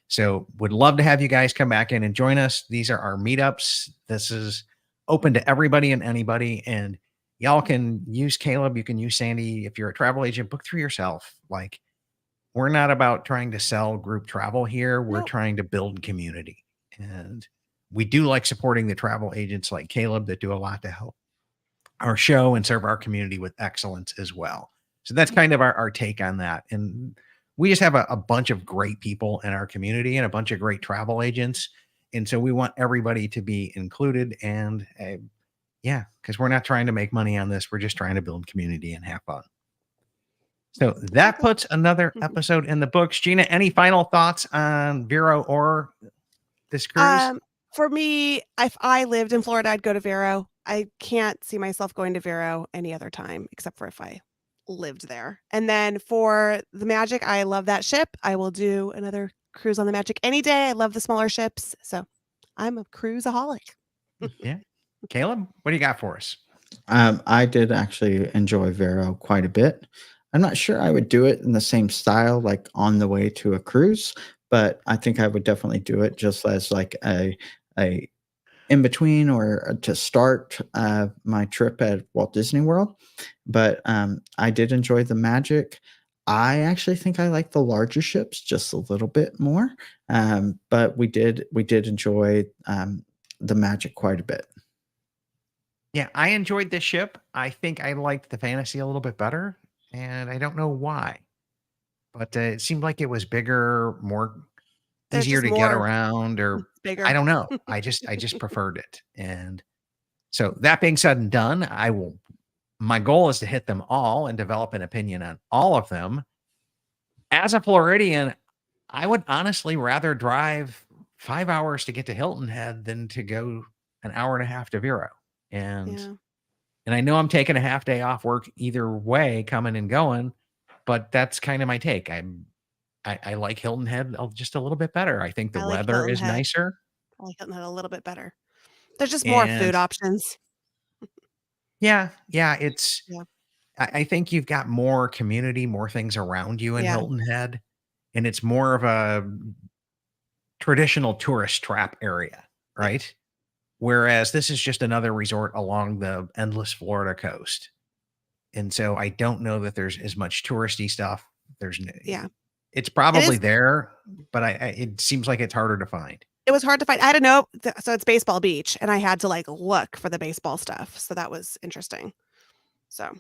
So would love to have you guys come back in and join us. These are our meetups. This is open to everybody and anybody. And y'all can use Caleb. You can use Sandy. If you're a travel agent, book through yourself. Like, we're not about trying to sell group travel here. We're Nope. trying to build community. And we do like supporting the travel agents like Caleb that do a lot to help our show and serve our community with excellence as well. So that's kind of our take on that. And we just have a bunch of great people in our community and a bunch of great travel agents. And so we want everybody to be included. And yeah, because we're not trying to make money on this. We're just trying to build community and have fun. So that puts another episode in the books. Gina, any final thoughts on Vero or this cruise? For me, if I lived in Florida, I'd go to Vero. I can't see myself going to Vero any other time except for if I lived there. And then for the Magic, I love that ship. I will do another cruise on the Magic any day. I love the smaller ships. So I'm a cruiseaholic. Yeah. Caleb, what do you got for us? I did actually enjoy Vero quite a bit. I'm not sure I would do it in the same style, like on the way to a cruise, but I think I would definitely do it just as like a in between or to start my trip at Walt Disney World. But I did enjoy the Magic. I actually think I like the larger ships just a little bit more, but we did enjoy the Magic quite a bit. Yeah, I enjoyed this ship. I think I liked the fantasy a little bit better, and I don't know why. But it seemed like it was bigger, more There's easier just to get more around, or I bigger. don't know. I just preferred it. And so that being said and done, my goal is to hit them all and develop an opinion on all of them. As a Floridian, I would honestly rather drive 5 hours to get to Hilton Head than to go an hour and a half to Vero. And Yeah. and I know I'm taking a half day off work either way, coming and going, but that's kind of my take. I like Hilton Head just a little bit better. I think the I like weather Hilton is Head. nicer. I like Hilton Head a little bit better. There's just more And food options. yeah, it's Yeah. I think you've got more community, more things around you in Yeah. Hilton Head, and it's more of a traditional tourist trap area, Yeah. right? Whereas this is just another resort along the endless Florida coast. And so I don't know that there's as much touristy stuff. Yeah. It's It probably is there, but it seems like it's harder to find. it was hard to find. I had to know so it's Baseball Beach, and I had to, like, look for the baseball stuff, so that was interesting. So,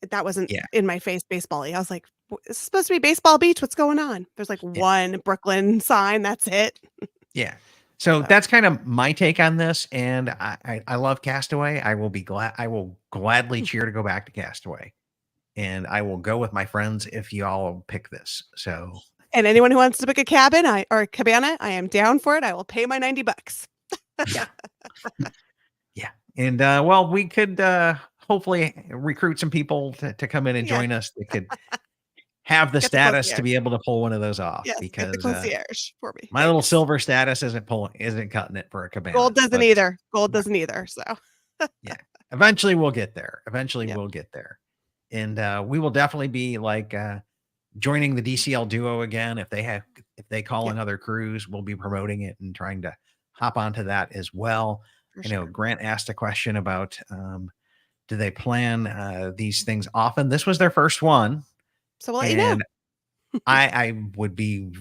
that wasn't Yeah. in my face baseball-y. I was like, "This is supposed to be Baseball Beach, what's going on?" There's, like, Yeah. one Brooklyn sign, that's it. Yeah. So So, that's kind of my take on this. And I love Castaway. I will gladly cheer to go back to Castaway. And I will go with my friends if y'all pick this. So and anyone who wants to book a cabin, or a cabana, I am down for it. I will pay my $90. yeah. Yeah. And well, we could hopefully recruit some people to come in and Yeah, join us that could have the get the status to concierge. be able to pull one of those off, Yes, get the because concierge for me, my little thanks. silver status isn't cutting it for a Gold cabana. doesn't But either. Gold yeah, doesn't either, so, yeah. Eventually we'll get there. Eventually yep, we'll get there. And we will definitely be like joining the DCL duo again. If they call yep, another cruise, we'll be promoting it and trying to hop onto that as well. for I know sure. Grant asked a question about do they plan these things often? This was their first one, So we'll let you know. and I would be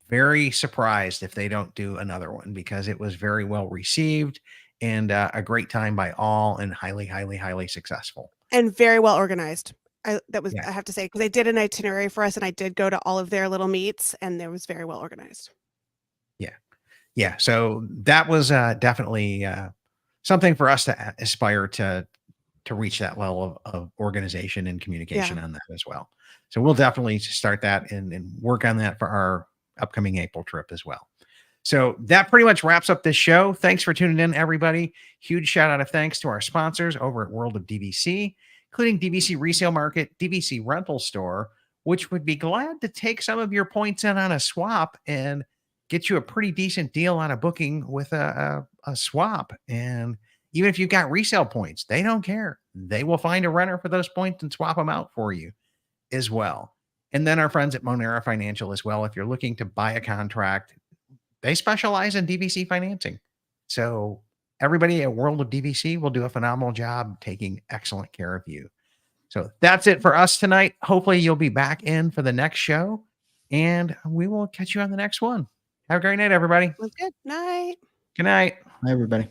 very surprised if they don't do another one, because it was very well received and a great time by all, and highly, highly, highly successful. And very well organized. Yeah, I have to say, because they did an itinerary for us, and I did go to all of their little meets, and it was very well organized. yeah, yeah. So that was definitely something for us to aspire to reach that level of organization and Yeah. communication on that as well. So we'll definitely start that and work on that for our upcoming April trip as well. So that pretty much wraps up this show. Thanks for tuning in, everybody. Huge shout out of thanks to our sponsors over at World of DVC, including DVC Resale Market, DVC Rental Store, which would be glad to take some of your points in on a swap and get you a pretty decent deal on a booking with a swap. And even if you've got resale points, they don't care. They will find a renter for those points and swap them out for you as well. And then our friends at Monera Financial as well. If you're looking to buy a contract, they specialize in DVC financing. So everybody at World of DVC will do a phenomenal job taking excellent care of you. So that's it for us tonight. Hopefully you'll be back in for the next show, and we will catch you on the next one. Have a great night, everybody. Was good. Night. Good night. Hi, everybody.